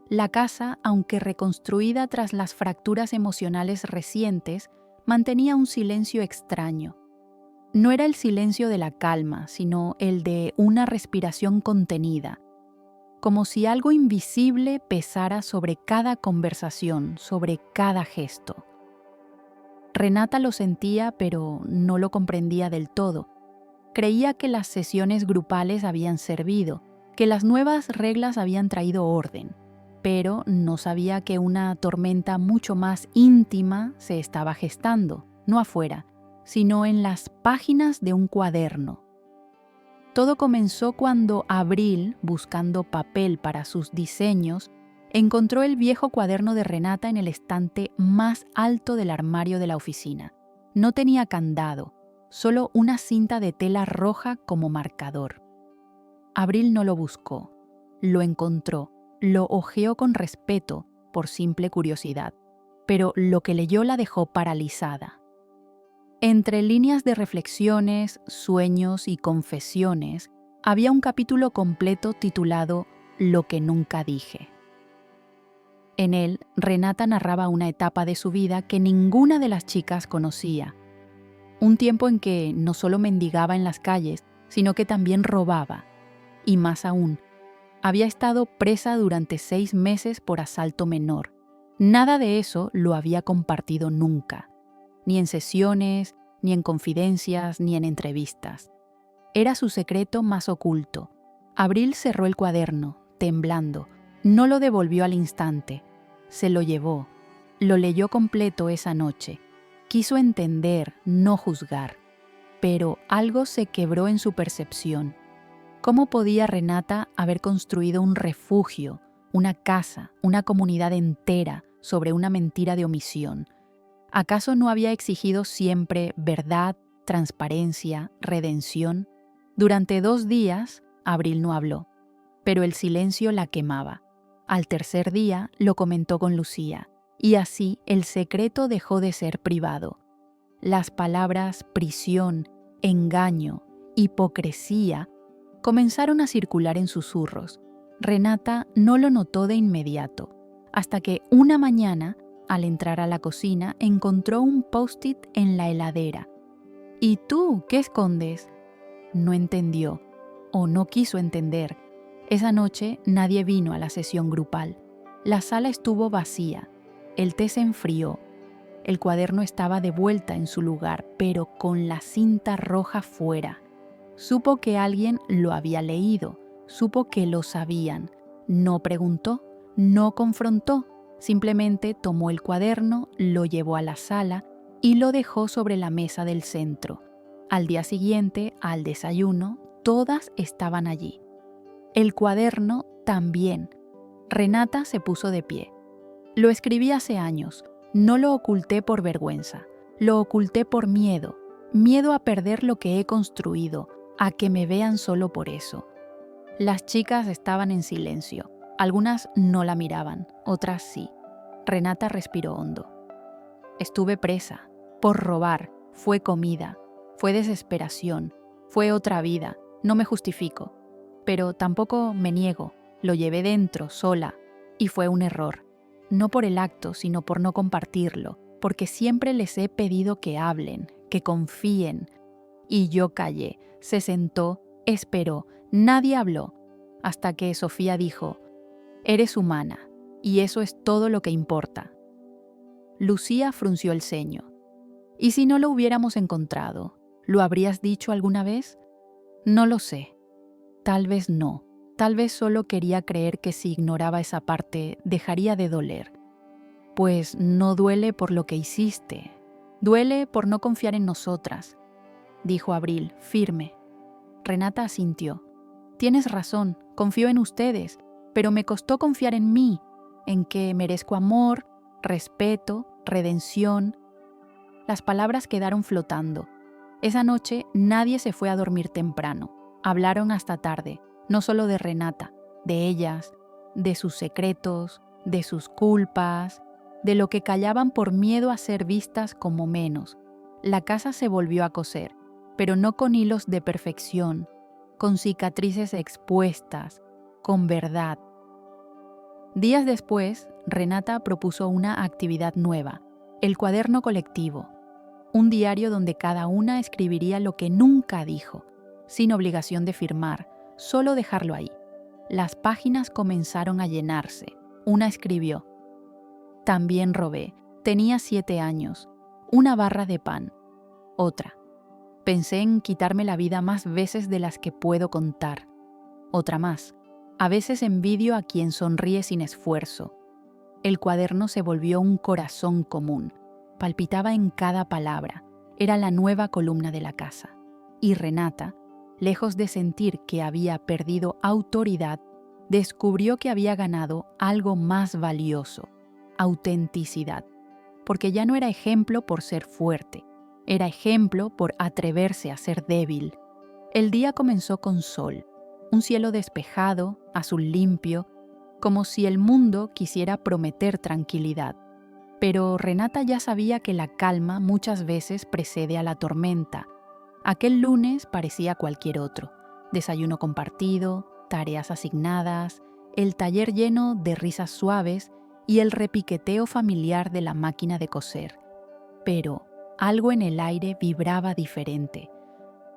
La casa, aunque reconstruida tras las fracturas emocionales recientes, mantenía un silencio extraño. No era el silencio de la calma, sino el de una respiración contenida, como si algo invisible pesara sobre cada conversación, sobre cada gesto. Renata lo sentía, pero no lo comprendía del todo. Creía que las sesiones grupales habían servido, que las nuevas reglas habían traído orden, pero no sabía que una tormenta mucho más íntima se estaba gestando, no afuera, sino en las páginas de un cuaderno. Todo comenzó cuando Abril, buscando papel para sus diseños, encontró el viejo cuaderno de Renata en el estante más alto del armario de la oficina. No tenía candado, solo una cinta de tela roja como marcador. Abril no lo buscó, lo encontró, lo hojeó con respeto por simple curiosidad, pero lo que leyó la dejó paralizada. Entre líneas de reflexiones, sueños y confesiones, había un capítulo completo titulado «Lo que nunca dije». En él, Renata narraba una etapa de su vida que ninguna de las chicas conocía. Un tiempo en que no solo mendigaba en las calles, sino que también robaba. Y más aún, había estado presa durante 6 meses por asalto menor. Nada de eso lo había compartido nunca. Ni en sesiones, ni en confidencias, ni en entrevistas. Era su secreto más oculto. Abril cerró el cuaderno, temblando. No lo devolvió al instante. Se lo llevó. Lo leyó completo esa noche. Quiso entender, no juzgar. Pero algo se quebró en su percepción. ¿Cómo podía Renata haber construido un refugio, una casa, una comunidad entera sobre una mentira de omisión? ¿Acaso no había exigido siempre verdad, transparencia, redención? Durante 2 días, Abril no habló, pero el silencio la quemaba. Al tercer día lo comentó con Lucía, y así el secreto dejó de ser privado. Las palabras prisión, engaño, hipocresía comenzaron a circular en susurros. Renata no lo notó de inmediato, hasta que una mañana, al entrar a la cocina, encontró un post-it en la heladera. «¿Y tú qué escondes?». No entendió, o no quiso entender. Esa noche nadie vino a la sesión grupal. La sala estuvo vacía. El té se enfrió. El cuaderno estaba de vuelta en su lugar, pero con la cinta roja fuera. Supo que alguien lo había leído, supo que lo sabían. No preguntó, no confrontó, simplemente tomó el cuaderno, lo llevó a la sala y lo dejó sobre la mesa del centro. Al día siguiente, al desayuno, todas estaban allí. El cuaderno también. Renata se puso de pie. Lo escribí hace años. No lo oculté por vergüenza. Lo oculté por miedo. Miedo a perder lo que he construido, a que me vean solo por eso. Las chicas estaban en silencio. Algunas no la miraban, otras sí. Renata respiró hondo. Estuve presa. Por robar. Fue comida. Fue desesperación. Fue otra vida. No me justifico. Pero tampoco me niego. Lo llevé dentro, sola. Y fue un error. No por el acto, sino por no compartirlo. Porque siempre les he pedido que hablen, que confíen. Y yo callé. Se sentó, esperó. Nadie habló. Hasta que Sofía dijo: «Eres humana. Y eso es todo lo que importa». Lucía frunció el ceño. «¿Y si no lo hubiéramos encontrado? ¿Lo habrías dicho alguna vez?» «No lo sé. Tal vez no. Tal vez solo quería creer que si ignoraba esa parte, dejaría de doler. Pues no duele por lo que hiciste. Duele por no confiar en nosotras», dijo Abril, firme. Renata asintió. «Tienes razón, confío en ustedes, pero me costó confiar en mí, en que merezco amor, respeto, redención». Las palabras quedaron flotando. Esa noche nadie se fue a dormir temprano. Hablaron hasta tarde, no solo de Renata, de ellas, de sus secretos, de sus culpas, de lo que callaban por miedo a ser vistas como menos. La casa se volvió a coser, pero no con hilos de perfección, con cicatrices expuestas, con verdad. Días después, Renata propuso una actividad nueva, el cuaderno colectivo, un diario donde cada una escribiría lo que nunca dijo, sin obligación de firmar, solo dejarlo ahí. Las páginas comenzaron a llenarse. Una escribió: «También robé. Tenía 7 años. Una barra de pan». Otra: «Pensé en quitarme la vida más veces de las que puedo contar». Otra más: «A veces envidio a quien sonríe sin esfuerzo». El cuaderno se volvió un corazón común. Palpitaba en cada palabra. Era la nueva columna de la casa. Y Renata, lejos de sentir que había perdido autoridad, descubrió que había ganado algo más valioso: autenticidad. Porque ya no era ejemplo por ser fuerte, era ejemplo por atreverse a ser débil. El día comenzó con sol, un cielo despejado, azul limpio, como si el mundo quisiera prometer tranquilidad. Pero Renata ya sabía que la calma muchas veces precede a la tormenta. Aquel lunes parecía cualquier otro: desayuno compartido, tareas asignadas, el taller lleno de risas suaves y el repiqueteo familiar de la máquina de coser. Pero algo en el aire vibraba diferente.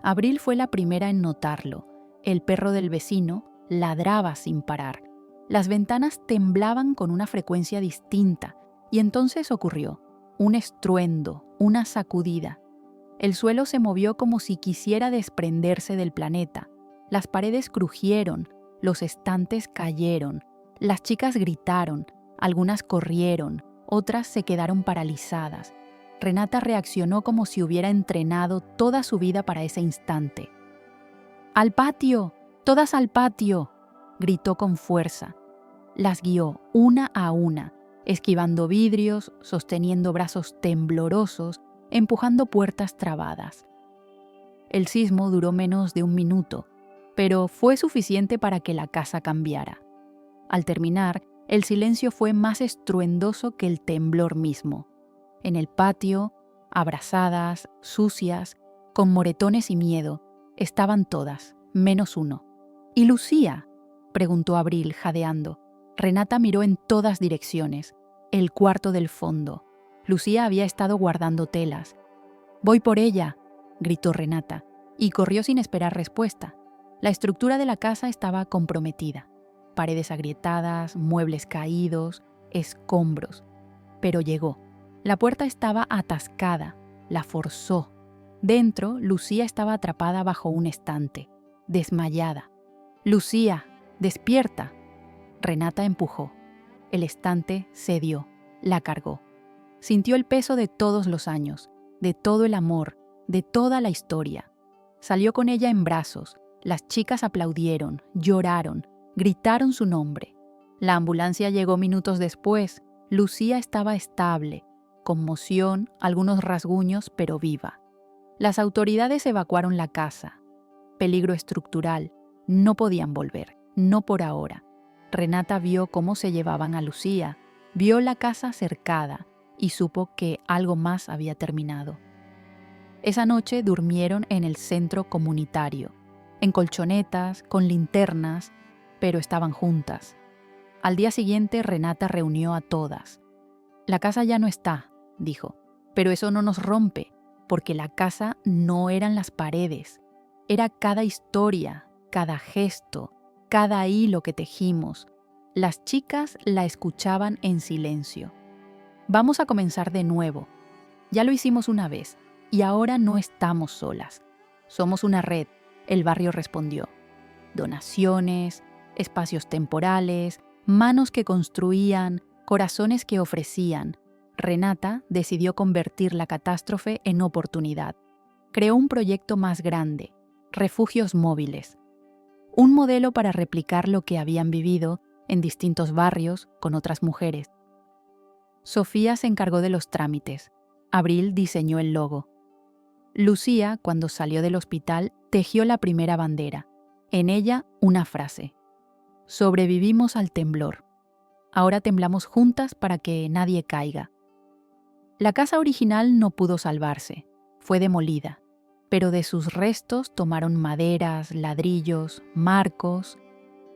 Abril fue la primera en notarlo. El perro del vecino ladraba sin parar. Las ventanas temblaban con una frecuencia distinta, y entonces ocurrió un estruendo, una sacudida. El suelo se movió como si quisiera desprenderse del planeta. Las paredes crujieron, los estantes cayeron, las chicas gritaron, algunas corrieron, otras se quedaron paralizadas. Renata reaccionó como si hubiera entrenado toda su vida para ese instante. «¡Al patio! ¡Todas al patio!», gritó con fuerza. Las guió una a una, esquivando vidrios, sosteniendo brazos temblorosos, empujando puertas trabadas. El sismo duró menos de 1 minuto, pero fue suficiente para que la casa cambiara. Al terminar, el silencio fue más estruendoso que el temblor mismo. En el patio, abrazadas, sucias, con moretones y miedo, estaban todas, menos uno. «¿Y Lucía?», preguntó Abril, jadeando. Renata miró en todas direcciones. El cuarto del fondo. Lucía había estado guardando telas. «Voy por ella», gritó Renata, y corrió sin esperar respuesta. La estructura de la casa estaba comprometida. Paredes agrietadas, muebles caídos, escombros. pero llegó. La puerta estaba atascada, la forzó. Dentro, Lucía estaba atrapada bajo un estante, desmayada. «Lucía, despierta». Renata empujó. El estante cedió, la cargó. Sintió el peso de todos los años, de todo el amor, de toda la historia. Salió con ella en brazos. Las chicas aplaudieron, lloraron, gritaron su nombre. La ambulancia llegó minutos después. Lucía estaba estable, conmoción, algunos rasguños, pero viva. Las autoridades evacuaron la casa. Peligro estructural. No podían volver, no por ahora. Renata vio cómo se llevaban a Lucía, vio la casa cercada y supo que algo más había terminado. Esa noche durmieron en el centro comunitario, en colchonetas, con linternas, pero estaban juntas. Al día siguiente Renata reunió a todas. «La casa ya no está», dijo, «pero eso no nos rompe, porque la casa no eran las paredes, era cada historia, cada gesto, cada hilo que tejimos». Las chicas la escuchaban en silencio. «Vamos a comenzar de nuevo. Ya lo hicimos una vez y ahora no estamos solas. Somos una red», el barrio respondió. Donaciones, espacios temporales, manos que construían, corazones que ofrecían. Renata decidió convertir la catástrofe en oportunidad. Creó un proyecto más grande, refugios móviles. Un modelo para replicar lo que habían vivido en distintos barrios con otras mujeres. Sofía se encargó de los trámites. Abril diseñó el logo. Lucía, cuando salió del hospital, tejió la primera bandera. En ella, una frase: «Sobrevivimos al temblor. Ahora temblamos juntas para que nadie caiga». La casa original no pudo salvarse. Fue demolida. Pero de sus restos tomaron maderas, ladrillos, marcos,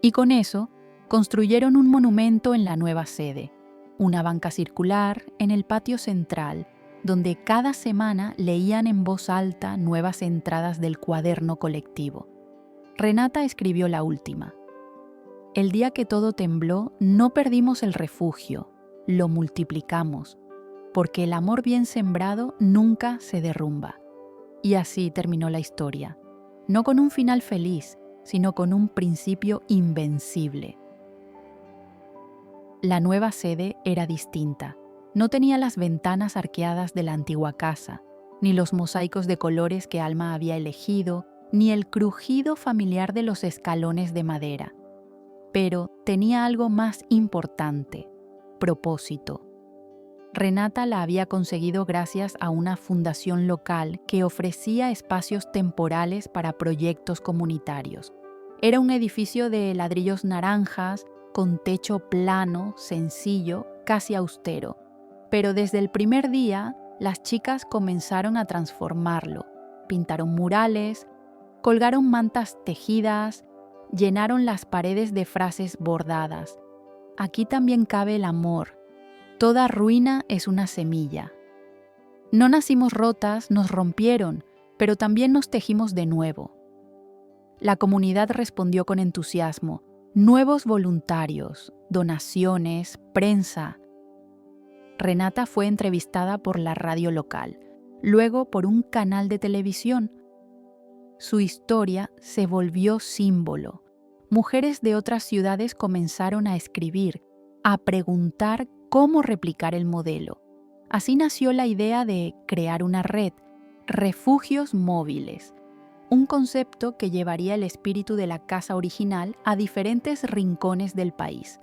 y con eso construyeron un monumento en la nueva sede, una banca circular en el patio central, donde cada semana leían en voz alta nuevas entradas del cuaderno colectivo. Renata escribió la última. «El día que todo tembló, no perdimos el refugio, lo multiplicamos, porque el amor bien sembrado nunca se derrumba». Y así terminó la historia, no con un final feliz, sino con un principio invencible. La nueva sede era distinta. No tenía las ventanas arqueadas de la antigua casa, ni los mosaicos de colores que Alma había elegido, ni el crujido familiar de los escalones de madera. Pero tenía algo más importante: propósito. Renata la había conseguido gracias a una fundación local que ofrecía espacios temporales para proyectos comunitarios. Era un edificio de ladrillos naranjas, con techo plano, sencillo, casi austero. Pero desde el primer día, las chicas comenzaron a transformarlo. Pintaron murales, colgaron mantas tejidas, llenaron las paredes de frases bordadas. «Aquí también cabe el amor. Toda ruina es una semilla». No nacimos rotas, nos rompieron, pero también nos tejimos de nuevo. La comunidad respondió con entusiasmo. Nuevos voluntarios, donaciones, prensa. Renata fue entrevistada por la radio local, luego por un canal de televisión. Su historia se volvió símbolo. Mujeres de otras ciudades comenzaron a escribir, a preguntar cómo replicar el modelo. Así nació la idea de crear una red, refugios móviles, un concepto que llevaría el espíritu de la casa original a diferentes rincones del país.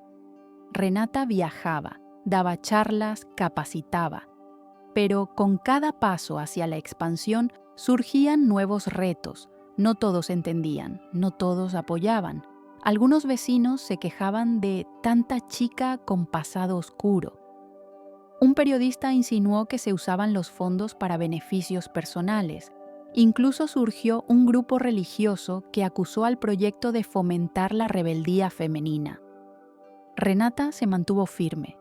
Renata viajaba, daba charlas, capacitaba, pero con cada paso hacia la expansión surgían nuevos retos. No todos entendían, no todos apoyaban. Algunos vecinos se quejaban de tanta chica con pasado oscuro. Un periodista insinuó que se usaban los fondos para beneficios personales. Incluso surgió un grupo religioso que acusó al proyecto de fomentar la rebeldía femenina. Renata se mantuvo firme.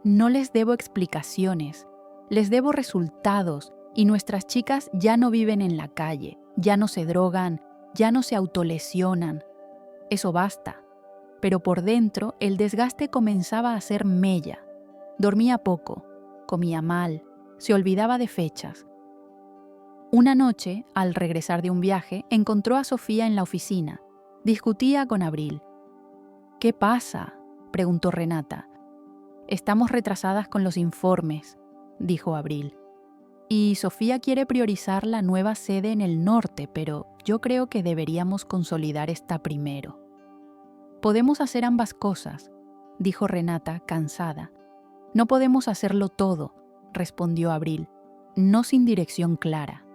«No les debo explicaciones, les debo resultados, y nuestras chicas ya no viven en la calle, ya no se drogan, ya no se autolesionan. Eso basta». Pero por dentro el desgaste comenzaba a ser mella. Dormía poco, comía mal, se olvidaba de fechas. Una noche, al regresar de un viaje, encontró a Sofía en la oficina. Discutía con Abril. «¿Qué pasa?», preguntó Renata. «Estamos retrasadas con los informes», dijo Abril. «Y Sofía quiere priorizar la nueva sede en el norte, pero yo creo que deberíamos consolidar esta primero». «Podemos hacer ambas cosas», dijo Renata, cansada. «No podemos hacerlo todo», respondió Abril, no sin dirección clara.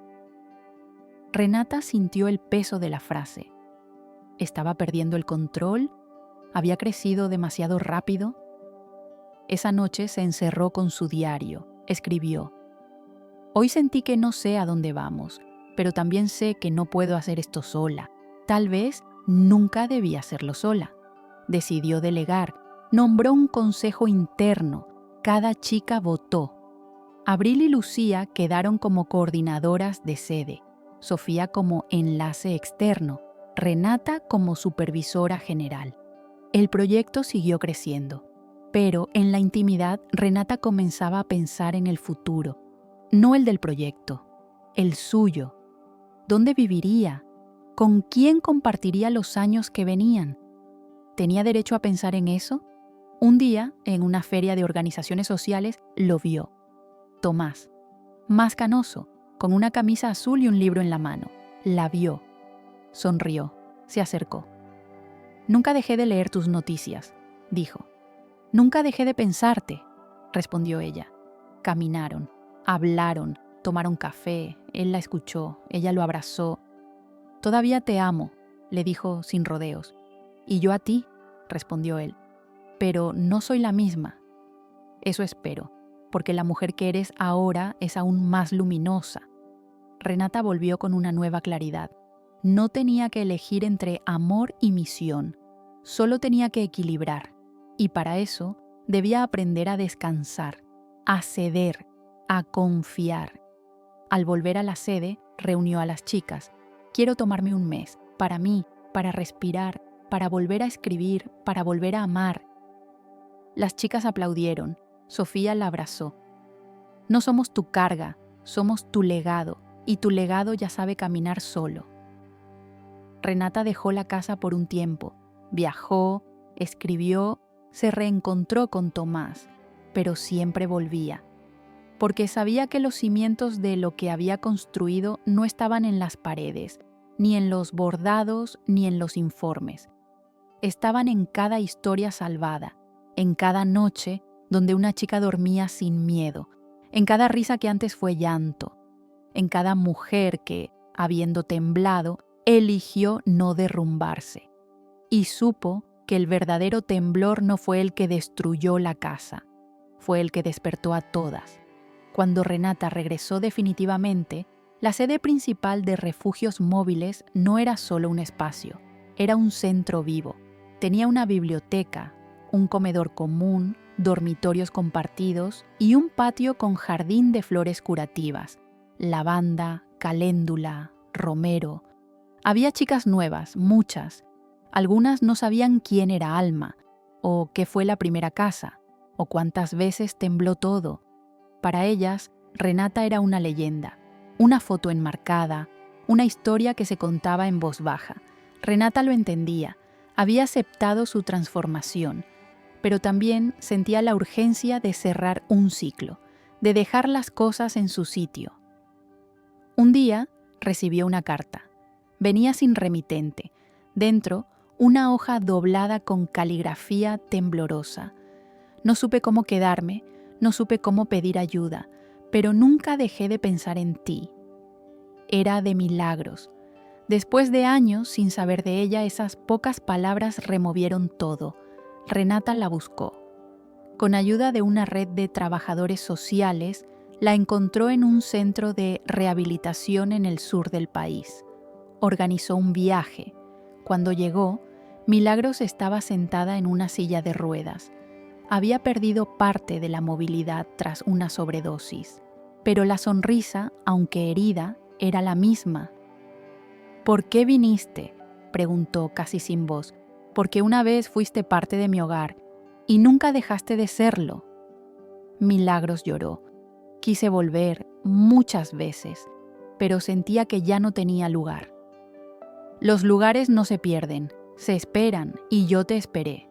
Renata sintió el peso de la frase. ¿Estaba perdiendo el control? ¿Había crecido demasiado rápido? Esa noche se encerró con su diario. Escribió: «Hoy sentí que no sé a dónde vamos, pero también sé que no puedo hacer esto sola. Tal vez nunca debí hacerlo sola». Decidió delegar. Nombró un consejo interno. Cada chica votó. Abril y Lucía quedaron como coordinadoras de sede, Sofía como enlace externo, Renata como supervisora general. El proyecto siguió creciendo, pero en la intimidad Renata comenzaba a pensar en el futuro, no el del proyecto, el suyo. ¿Dónde viviría? ¿Con quién compartiría los años que venían? ¿Tenía derecho a pensar en eso? Un día, en una feria de organizaciones sociales, lo vio. Tomás, más canoso, con una camisa azul y un libro en la mano. La vio. Sonrió. Se acercó. «Nunca dejé de leer tus noticias», dijo. «Nunca dejé de pensarte», respondió ella. Caminaron, hablaron, tomaron café, él la escuchó, ella lo abrazó. «Todavía te amo», le dijo sin rodeos. «Y yo a ti», respondió él. «Pero no soy la misma». «Eso espero, porque la mujer que eres ahora es aún más luminosa». Renata volvió con una nueva claridad. No tenía que elegir entre amor y misión, solo tenía que equilibrar, y para eso debía aprender a descansar, a ceder, a confiar. Al volver a la sede, reunió a las chicas. «Quiero tomarme un mes, para mí, para respirar, para volver a escribir, para volver a amar». Las chicas aplaudieron. Sofía la abrazó. «No somos tu carga, somos tu legado, y tu legado ya sabe caminar solo». Renata dejó la casa por un tiempo, viajó, escribió, se reencontró con Tomás, pero siempre volvía, porque sabía que los cimientos de lo que había construido no estaban en las paredes, ni en los bordados, ni en los informes. Estaban en cada historia salvada, en cada noche donde una chica dormía sin miedo, en cada risa que antes fue llanto, en cada mujer que, habiendo temblado, eligió no derrumbarse. Y supo que el verdadero temblor no fue el que destruyó la casa, fue el que despertó a todas. Cuando Renata regresó definitivamente, la sede principal de Refugios Móviles no era solo un espacio, era un centro vivo. Tenía una biblioteca, un comedor común, dormitorios compartidos y un patio con jardín de flores curativas, lavanda, caléndula, romero. Había chicas nuevas, muchas. Algunas no sabían quién era Alma, o qué fue la primera casa, o cuántas veces tembló todo. Para ellas, Renata era una leyenda, una foto enmarcada, una historia que se contaba en voz baja. Renata lo entendía, había aceptado su transformación, pero también sentía la urgencia de cerrar un ciclo, de dejar las cosas en su sitio. Un día recibió una carta. Venía sin remitente. Dentro, una hoja doblada con caligrafía temblorosa. No supe cómo quedarme, no supe cómo pedir ayuda, pero nunca dejé de pensar en ti. Era de Milagros. Después de años sin saber de ella, esas pocas palabras removieron todo. Renata la buscó. Con ayuda de una red de trabajadores sociales, la encontró en un centro de rehabilitación en el sur del país. Organizó un viaje. Cuando llegó, Milagros estaba sentada en una silla de ruedas. Había perdido parte de la movilidad tras una sobredosis, pero la sonrisa, aunque herida, era la misma. «¿Por qué viniste?», preguntó casi sin voz. «Porque una vez fuiste parte de mi hogar y nunca dejaste de serlo». Milagros lloró. Quise volver muchas veces, pero sentía que ya no tenía lugar. Los lugares no se pierden, se esperan, y yo te esperé.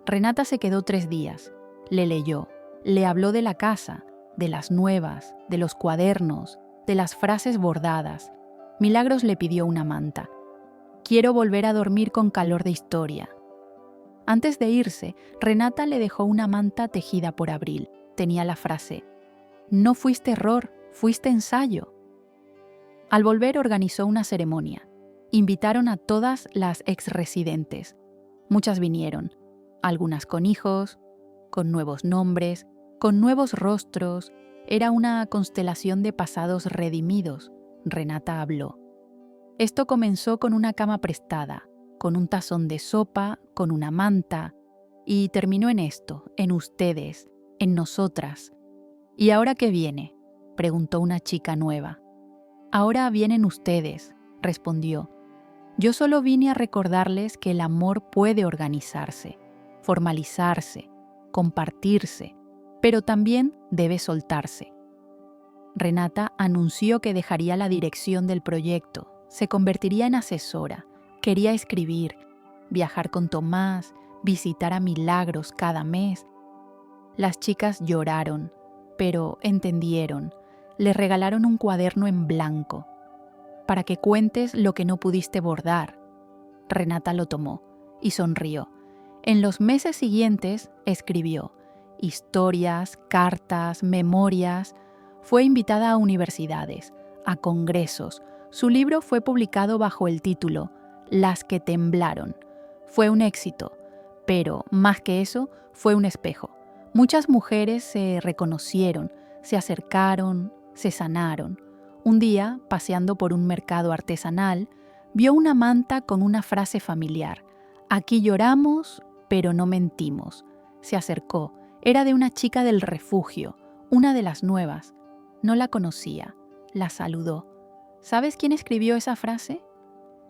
Renata se quedó 3 días. Le leyó, le habló de la casa, de las nuevas, de los cuadernos, de las frases bordadas. Milagros le pidió una manta. Quiero volver a dormir con calor de historia. Antes de irse, Renata le dejó una manta tejida por Abril. Tenía la frase: no fuiste error, fuiste ensayo. Al volver organizó una ceremonia. Invitaron a todas las exresidentes. Muchas vinieron, algunas con hijos, con nuevos nombres, con nuevos rostros. Era una constelación de pasados redimidos. Renata habló. Esto comenzó con una cama prestada, con un tazón de sopa, con una manta, y terminó en esto, en ustedes, en nosotras. ¿Y ahora qué viene?, preguntó una chica nueva. Ahora vienen ustedes, respondió. Yo solo vine a recordarles que el amor puede organizarse, formalizarse, compartirse, pero también debe soltarse. Renata anunció que dejaría la dirección del proyecto, se convertiría en asesora, quería escribir, viajar con Tomás, visitar a Milagros cada mes. Las chicas lloraron, pero entendieron. Le regalaron un cuaderno en blanco, para que cuentes lo que no pudiste bordar. Renata lo tomó y sonrió. En los meses siguientes escribió historias, cartas, memorias. Fue invitada a universidades, a congresos. Su libro fue publicado bajo el título Las que temblaron. Fue un éxito, pero más que eso, fue un espejo. Muchas mujeres se reconocieron, se acercaron, se sanaron. Un día, paseando por un mercado artesanal, vio una manta con una frase familiar: aquí lloramos, pero no mentimos. Se acercó. Era de una chica del refugio, una de las nuevas. No la conocía. La saludó. ¿Sabes quién escribió esa frase?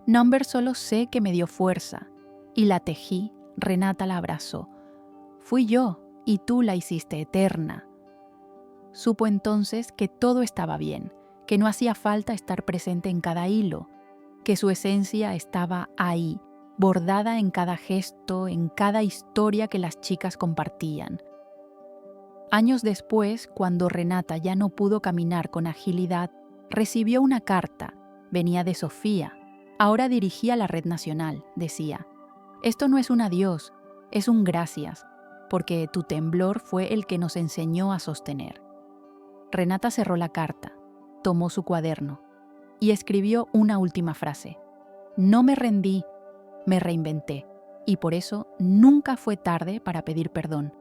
Number solo sé que me dio fuerza. Y la tejí. Renata la abrazó. Fui yo, y tú la hiciste eterna. Supo entonces que todo estaba bien, que no hacía falta estar presente en cada hilo, que su esencia estaba ahí, bordada en cada gesto, en cada historia que las chicas compartían. Años después, cuando Renata ya no pudo caminar con agilidad, recibió una carta. Venía de Sofía. Ahora dirigía la red nacional. Decía: esto no es un adiós, es un gracias, porque tu temblor fue el que nos enseñó a sostener. Renata cerró la carta, tomó su cuaderno y escribió una última frase. No me rendí, me reinventé, y por eso nunca fue tarde para pedir perdón.